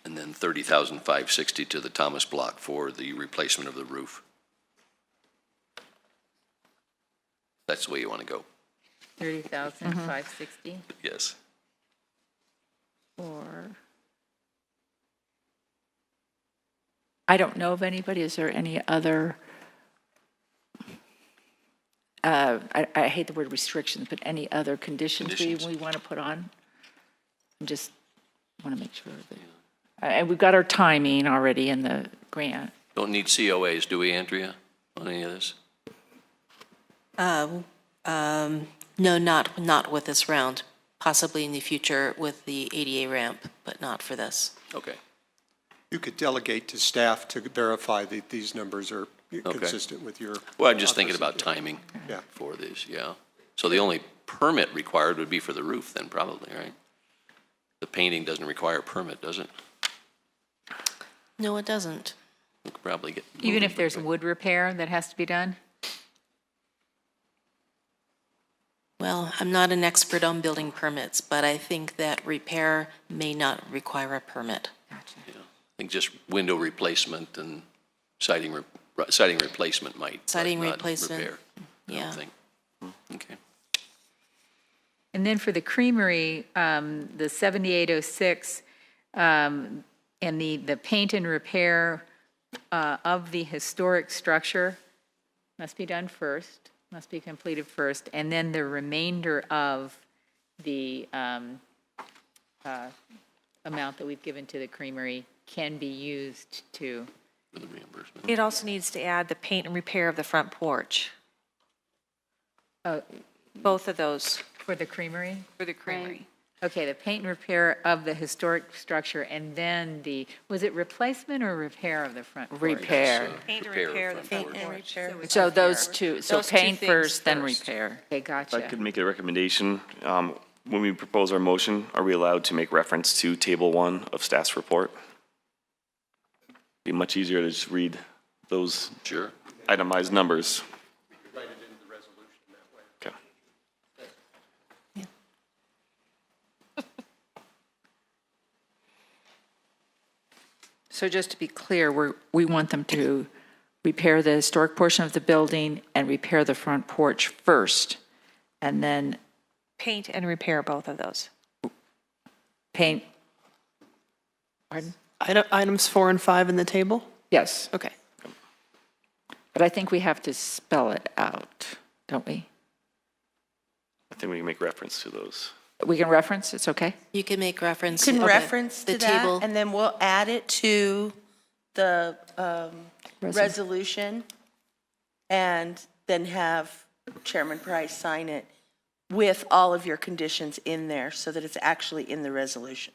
And then 30,560 to the Thomas Block for the replacement of the roof. That's the way you want to go, 30,560 yes. or, I don't know of anybody. Is there any other, I hate the word restrictions, but any other conditions we want to put on? I just want to make sure that, and we've got our timing already in the grant. Don't need COAs, do we, Andrea, on any of this? No, not with this round. Possibly in the future with the ADA ramp, but not for this. Okay. You could delegate to staff to verify that these numbers are consistent with your. Well, I'm just thinking about timing Yeah. for this, yeah. So the only permit required would be for the roof then, probably, right? The painting doesn't require a permit, does it? No, it doesn't. We could probably get. even moving if there's pretty wood repair that has to be done? Well, I'm not an expert on building permits, but I think that repair may not require a permit. quick. Yeah. I think just window replacement and siding replacement might. Siding but not replacement, repair, I yeah. don't think. Okay. And then for the creamery, the 7806, and the paint and repair of the historic structure must be done first, must be completed first, and then the remainder of the amount that we've given to the creamery can be used to. For the reimbursement. It also needs to add the paint and repair of the front porch. Both of those For the creamery? for the creamery. Okay, the paint and repair of the historic structure, and then was it replacement or repair of the front porch? Repair. Paint and Repair of repair the front front porch. porch. So those two, so Those two paint things first, then first. repair. Okay, If I gotcha. could make a recommendation, when we propose our motion, are we allowed to make reference to Table 1 of staff's report? Be much easier to just read those Sure. itemized numbers. Okay. So just to be clear, we want them to repair the historic portion of the building and repair the front porch first, and then Paint and repair both of those. paint. Pardon? Items 4 and 5 in the table? Yes, Okay. but I think we have to spell it out, don't we? I think we can make reference to those. We can reference, it's okay? You can make reference. You can to reference the to that, table. and then we'll add it to the resolution, and then have Chairman Price sign it with all of your conditions in there, so that it's actually in the resolution.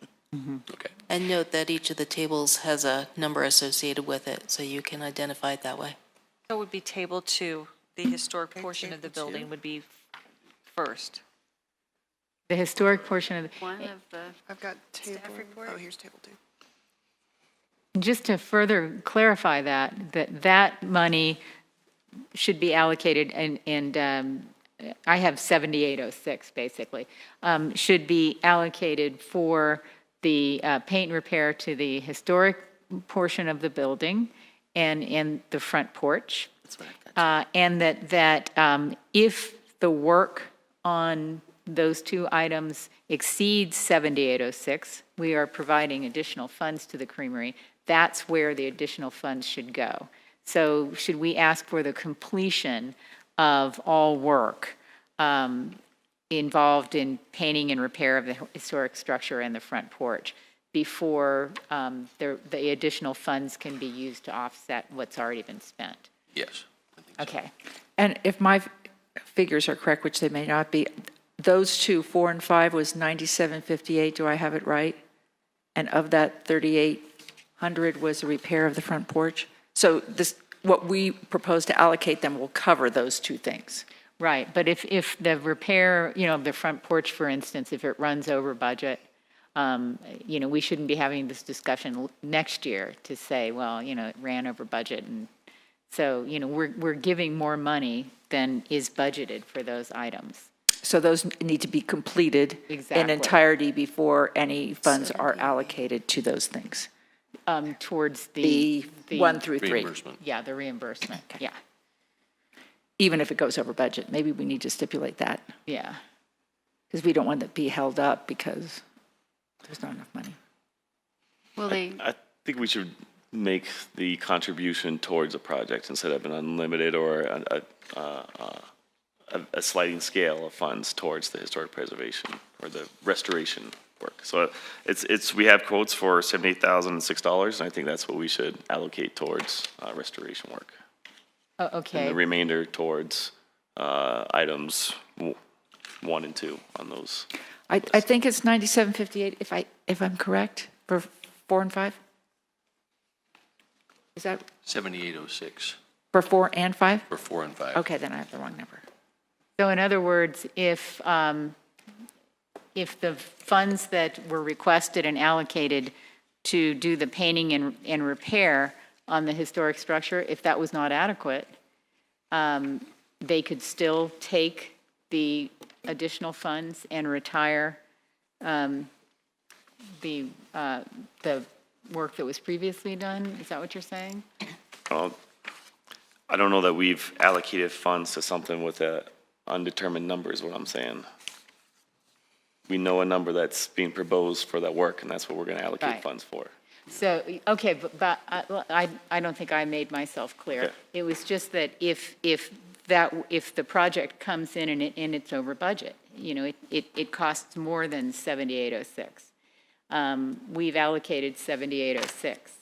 Okay. And note that each of the tables has a number associated with it, so you can identify it that way. So it would be table 2, the historic portion of the building would be first. The historic portion of, One of the I've got table, staff report. oh, here's table 2. just to further clarify that money should be allocated, and I have 7806, basically, should be allocated for the paint and repair to the historic portion of the building and the front porch. That's what I've got. And that if the work on those two items exceeds 7806, we are providing additional funds to the creamery. That's where the additional funds should go. So should we ask for the completion of all work involved in painting and repair of the historic structure and the front porch before the additional funds can be used to offset what's already been spent? Yes. Okay. And if my figures are correct, which they may not be, those two, 4 and 5, was 9758, do I have it right? And of that, 3,800 was a repair of the front porch? So this, what we propose to allocate them will cover those two things. Right, but if the repair, the front porch, for instance, if it runs over budget, we shouldn't be having this discussion next year to say, well, it ran over budget. And so, we're giving more money than is budgeted for those items. So those need to be completed in Exactly. entirety before any funds are allocated to those things. Towards The 1 through 3. Reimbursement. Yeah, the reimbursement, yeah, Even if it goes over budget, maybe we need to stipulate that, yeah. because we don't want to be held up because there's not enough money. Will they, I think we should make the contribution towards a project instead of an unlimited or a sliding scale of funds towards the historic preservation or the restoration work. So we have quotes for $78,006, and I think that's what we should allocate towards restoration work. Oh, And okay. the remainder towards items 1 and 2 on those. I think it's 9758, if I'm correct, for 4 and 5? Is that 7806 for 4 and 5? for 4 and 5. Okay, then I have the wrong number. So in other words, if the funds that were requested and allocated to do the painting and repair on the historic structure, if that was not adequate, they could still take the additional funds and retire the work that was previously done? Is that what you're saying? I don't know that we've allocated funds to something with a undetermined number is what I'm saying. We know a number that's being proposed for that work, and that's what we're going to allocate Right. funds for. So, okay, but I don't think I made myself clear. Okay. It was just that if the project comes in and it's over budget, you know, it costs more than 7806. We've allocated 7806.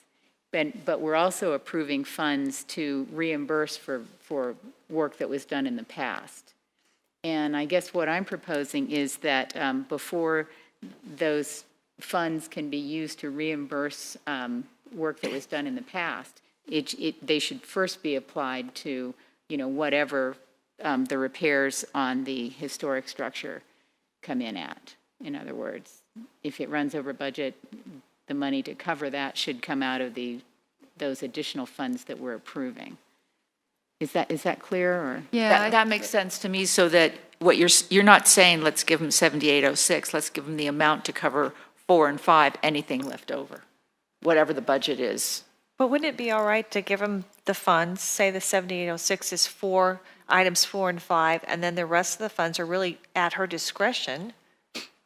But we're also approving funds to reimburse for work that was done in the past. And I guess what I'm proposing is that before those funds can be used to reimburse work that was done in the past, they should first be applied to, you know, whatever the repairs on the historic structure come in at. In other words, if it runs over budget, the money to cover that should come out of those additional funds that we're approving. Is that clear, or? yeah, That makes sense to me, so that what you're not saying, let's give them 7806, let's give them the amount to cover 4 and 5, anything left over, whatever the budget is. But wouldn't it be all right to give them the funds, say the 7806 is for items 4 and 5, and then the rest of the funds are really at her discretion?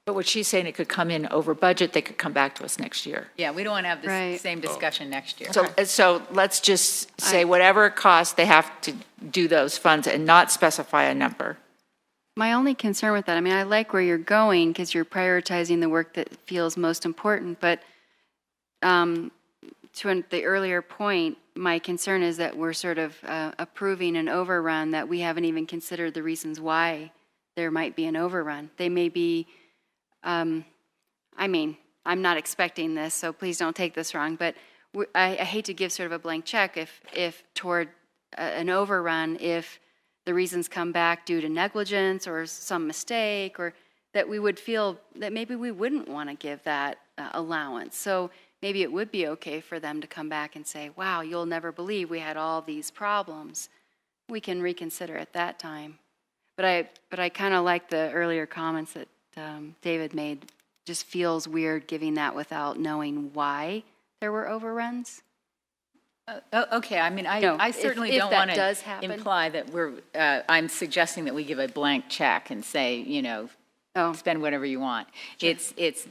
But what she's saying, it could come in over budget, they could come back to us next year. Yeah, we don't want to have the Right. same discussion next year. So let's just say whatever it costs, they have to do those funds and not specify a number. my only concern with that, I mean, I like where you're going because you're prioritizing the work that feels most important, but to the earlier point, my concern is that we're sort of approving an overrun that we haven't even considered the reasons why there might be an overrun. They may be, I mean, I'm not expecting this, so please don't take this wrong, but I hate to give sort of a blank check if toward an overrun, if the reasons come back due to negligence or some mistake, or that we would feel that maybe we wouldn't want to give that allowance. So maybe it would be okay for them to come back and say, wow, you'll never believe we had all these problems. We can reconsider at that time. But I kind of like the earlier comments that David made. Just feels weird giving that without knowing why there were overruns. Okay, I mean, No, I certainly if don't that want to does happen. imply that I'm suggesting that we give a blank check and say, you know, spend whatever you want. Sure. It's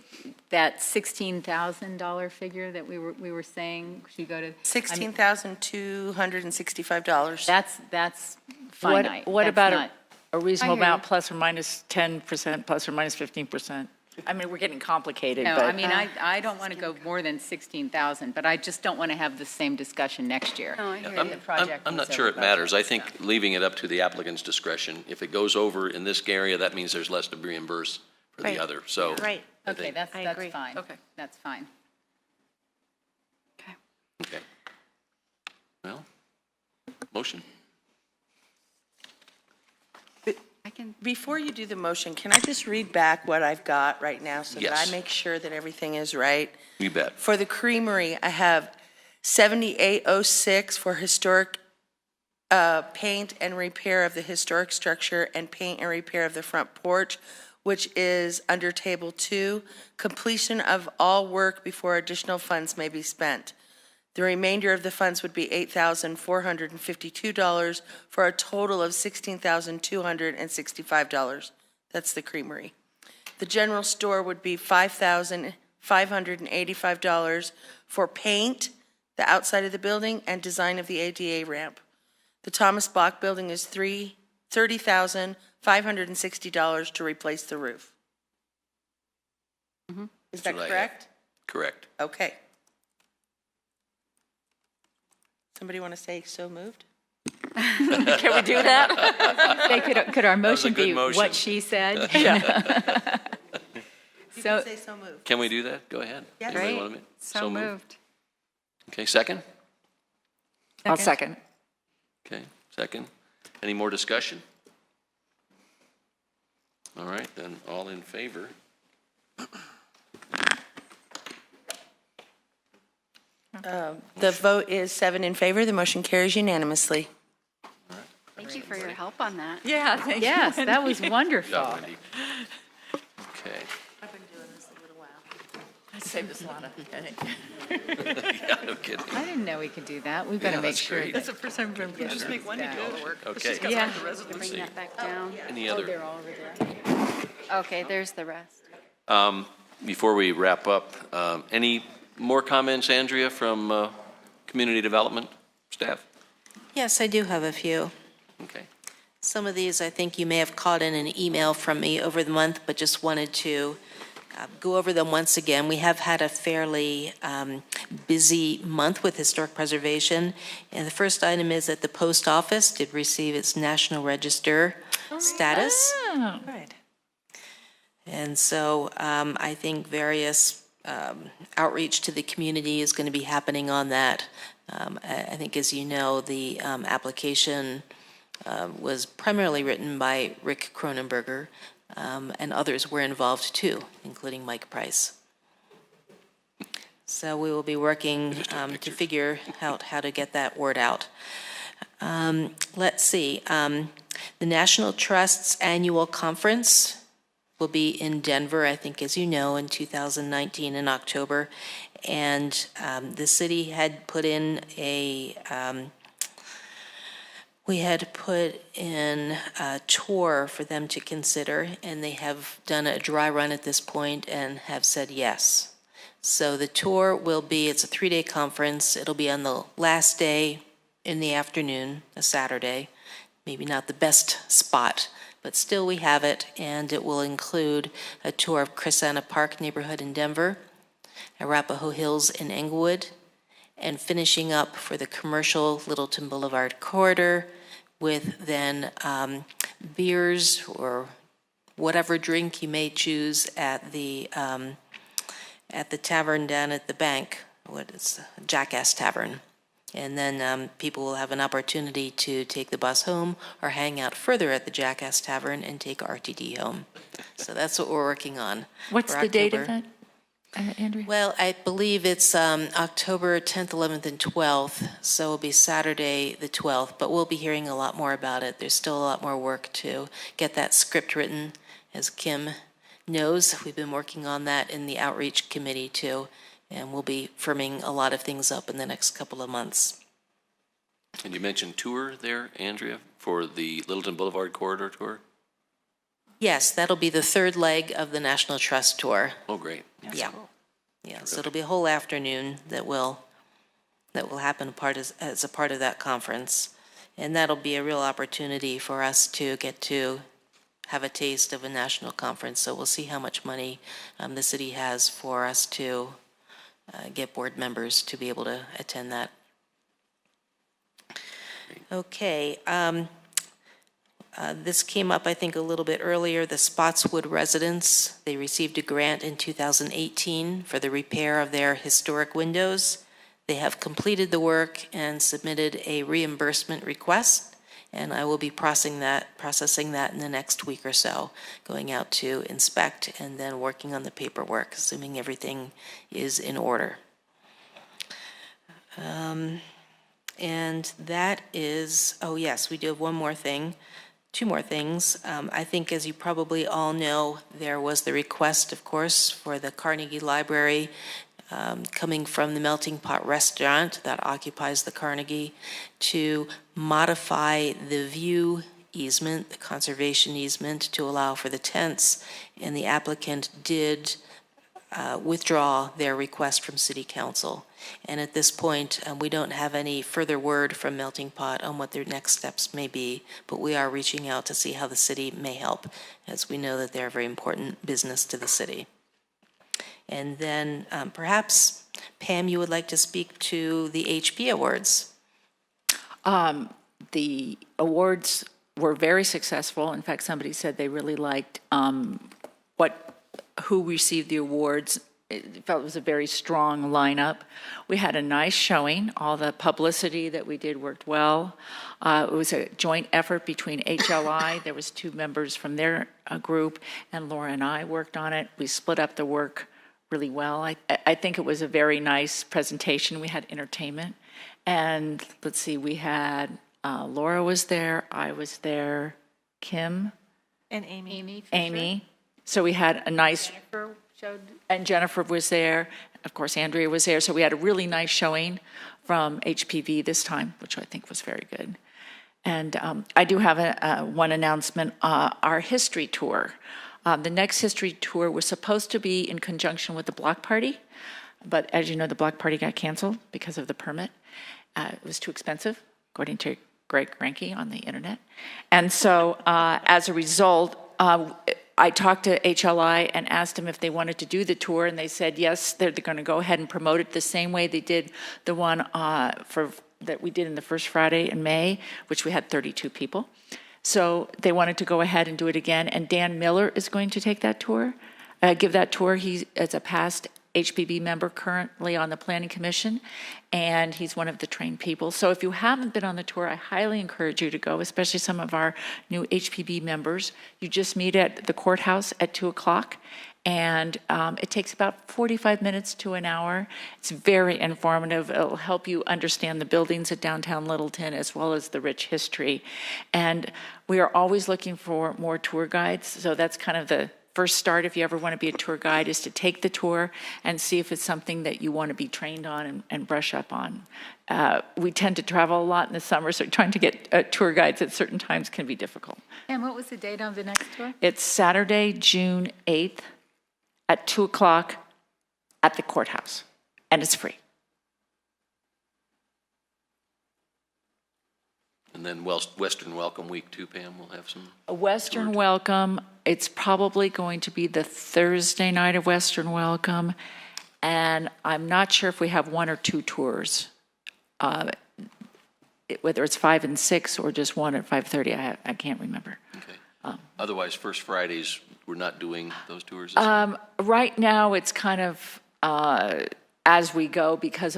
that $16,000 figure that we were saying, should go to. $16,265. That's finite. What That's about not- a reasonable I hear amount, you. plus or minus 10%, plus or minus 15%? I mean, we're getting complicated, No, but. I mean, I don't want to go more than 16,000, but I just don't want to have the same discussion next year. No, I hear I'm- you. The project I'm was not sure over it matters. I budget, think leaving it up to the applicant's discretion. If it goes over in this area, that means there's less to reimburse for the Right. other, so. Right. I Okay, think- that's agree. fine. Okay. That's fine. Okay. Well, motion. I can. Before you do the motion, can I just read back what I've got right now so that Yes. I make sure that everything is right? You bet. For the creamery, I have 7806 for historic paint and repair of the historic structure and paint and repair of the front porch, which is under Table 2, completion of all work before additional funds may be spent. The remainder of the funds would be $8,452 for a total of $16,265. That's the creamery. The general store would be $5,585 for paint, the outside of the building, and design of the ADA ramp. The Thomas Bach Building is $30,560 to replace the roof. Is that That's what I have. correct? Correct. Okay. Somebody want to say so moved? Can we do that? Could our was a motion good be motion. what she said? You So- can say so moved. Can we do that? Go ahead. Yes. Anybody Great. wanna make- So moved. Okay, second? I'll second. Okay, second. Any more discussion? All right, then, all in favor? The vote is 7 in favor. The motion carries unanimously. Thank you for your help on that. Yeah, thank you. Yes, that was Good wonderful. job, Wendy. Okay. I've been doing this a little while. I saved us a lot of headache. Yeah, no kidding. I didn't know we could do that. We've got to Yeah, make that's sure great. that. the first time we've been just make Wendy do all the work. Okay. Yeah. Let's Bring see. that back down. Any Oh, other? they're all over there. Okay, there's the rest. Before we wrap up, any more comments, Andrea, from community development staff? Yes, I do have a few. Okay. Some of these I think you may have caught in an email from me over the month, but just wanted to go over them once again. We have had a fairly busy month with historic preservation. And the first item is that the post office did receive its National Register status. Oh. Right. And so I think various outreach to the community is going to be happening on that. I think, as you know, the application was primarily written by Rick Cronenberger, and others were involved too, including Mike Price. So we will be working to figure out how to get that word out. Let's see. The National Trust's annual conference will be in Denver, I think, as you know, in 2019 in October. And the city had put in we had put in a tour for them to consider, and they have done a dry run at this point and have said yes. So the tour will be, it's a 3-day conference. It'll be on the last day in the afternoon, a Saturday. Maybe not the best spot, but still we have it, and it will include a tour of Crescenta Park neighborhood in Denver, Arapahoe Hills in Englewood, and finishing up for the commercial Littleton Boulevard corridor with then beers or whatever drink you may choose at the tavern down at the bank, what is Jackass Tavern. And then people will have an opportunity to take the bus home or hang out further at the Jackass Tavern and take RTD home. So that's what we're working on. What's for the date of October. that, Andrea? Well, I believe it's October 10th, 11th, and 12th, so it'll be Saturday the 12th, but we'll be hearing a lot more about it. There's still a lot more work to get that script written, as Kim knows. We've been working on that in the outreach committee too, and we'll be firming a lot of things up in the next couple of months. And you mentioned tour there, Andrea, for the Littleton Boulevard corridor tour? Yes, that'll be the third leg of the National Trust Tour. Oh, great. Yeah. Yeah, so it'll be a whole afternoon that will happen as a part of that conference. And that'll be a real opportunity for us to get to have a taste of a national conference. So we'll see how much money the city has for us to get board members to be able to attend that. Okay. This came up, I think, a little bit earlier. The Spotswood residents, they received a grant in 2018 for the repair of their historic windows. They have completed the work and submitted a reimbursement request, and I will be processing that in the next week or so, going out to inspect and then working on the paperwork, assuming everything is in order. And that is, oh yes, we do have one more thing, two more things. I think, as you probably all know, there was the request, of course, for the Carnegie Library coming from the Melting Pot Restaurant that occupies the Carnegie to modify the view easement, the conservation easement, to allow for the tents, and the applicant did withdraw their request from City Council. And at this point, we don't have any further word from Melting Pot on what their next steps may be, but we are reaching out to see how the city may help, as we know that they're a very important business to the city. And then perhaps, Pam, you would like to speak to the HP Awards. The awards were very successful. In fact, somebody said they really liked who received the awards. It felt it was a very strong lineup. We had a nice showing. All the publicity that we did worked well. It was a joint effort between HLI. There was 2 members from their group, and Laura and I worked on it. We split up the work really well. I think it was a very nice presentation. We had entertainment. And let's see, we had Laura was there, I was there, Kim. And Amy. Amy. So we had a nice, and Jennifer was there. Of course, Andrea was there. So we had a really nice showing from HPV this time, which I think was very good. And I do have one announcement, our history tour. The next history tour was supposed to be in conjunction with the block party, but as you know, the block party got canceled because of the permit. It was too expensive, according to Greg Ranke on the internet. And so as a result, I talked to HLI and asked them if they wanted to do the tour, and they said yes, they're going to go ahead and promote it the same way they did the one that we did in the first Friday in May, which we had 32 people. So they wanted to go ahead and do it again, and Dan Miller is going to take that tour, give that tour. He is a past HPB member currently on the Planning Commission, and he's one of the trained people. So if you haven't been on the tour, I highly encourage you to go, especially some of our new HPB members. You just meet at the courthouse at 2 o'clock, and it takes about 45 minutes to an hour. It's very informative. It'll help you understand the buildings at downtown Littleton as well as the rich history. And we are always looking for more tour guides, so that's kind of the first start if you ever want to be a tour guide, is to take the tour and see if it's something that you want to be trained on and brush up on. We tend to travel a lot in the summer, so trying to get tour guides at certain times can be difficult. And what was the date on the next tour? It's Saturday, June 8th at 2 o'clock at the courthouse, and it's free. And then Western Welcome Week too, Pam, we'll have some. A Western Welcome, it's probably going to be the Thursday night of Western Welcome, and I'm not sure if we have 1 or 2 tours, whether it's 5 and 6 or just 1 at 5:30, I can't remember. Okay. Otherwise, First Fridays, we're not doing those tours? Right now, it's kind of as we go, because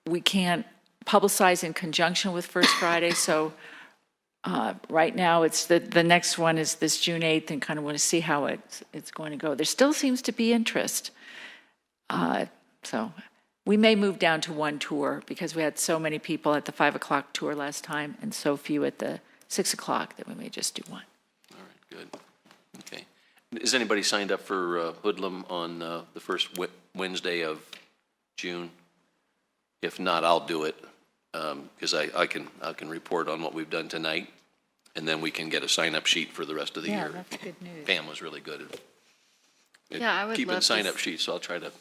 we can't publicize in conjunction with First Friday, so right now it's the next one is this June 8th, and kind of want to see how it's going to go. There still seems to be interest, so we may move down to 1 tour because we had so many people at the 5 o'clock tour last time and so few at the 6 o'clock that we may just do 1. All right, good. Okay. Is anybody signed up for Hoodlum on the first Wednesday of June? If not, I'll do it, because I can report on what we've done tonight, and then we can get a sign-up sheet for the rest of the year. Yeah, that's good news. Pam was really good at Yeah, I would keeping love to sign-up sheets, so I'll try to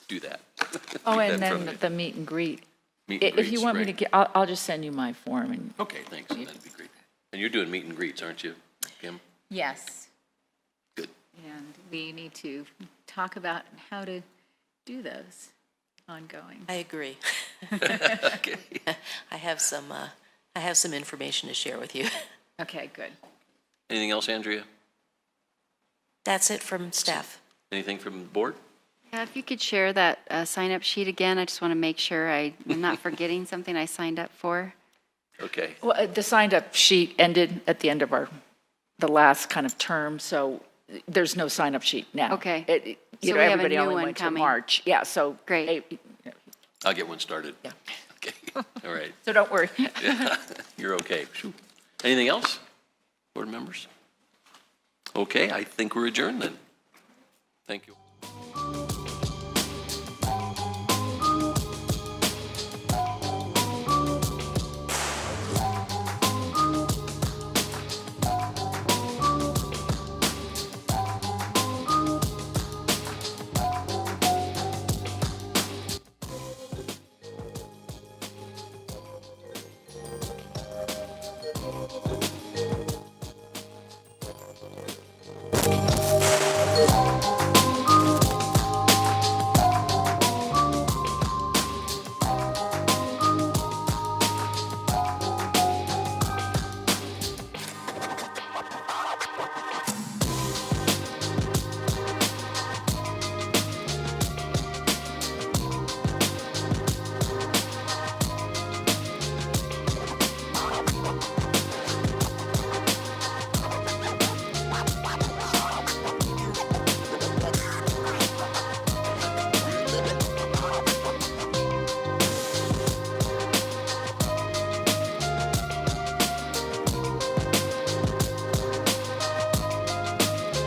do that. Oh, Keep that and in front then of me. the meet and greet. Meet and If you greets, want me to right. get, I'll just send you my form and. Okay, thanks, that'd be great. And you're doing meet and greets, aren't you, Kim? Yes. Good. And we need to talk about how to do those ongoing. I agree. Okay. I have some information to share with you. Okay, good. Anything else, Andrea? That's it from staff. Anything from the board? Yeah, if you could share that sign-up sheet again, I just want to make sure I'm not forgetting something I signed up for. Okay. Well, the signed-up sheet ended at the end of the last kind of term, so there's no sign-up sheet now. Okay. You So know, we have a everybody new only one went to coming. March. Yeah, so. Great. I'll get one started. Yeah. Okay. All right. So don't worry. You're okay. Phew. Anything else, board members? Okay, I think we're adjourned then. Thank you.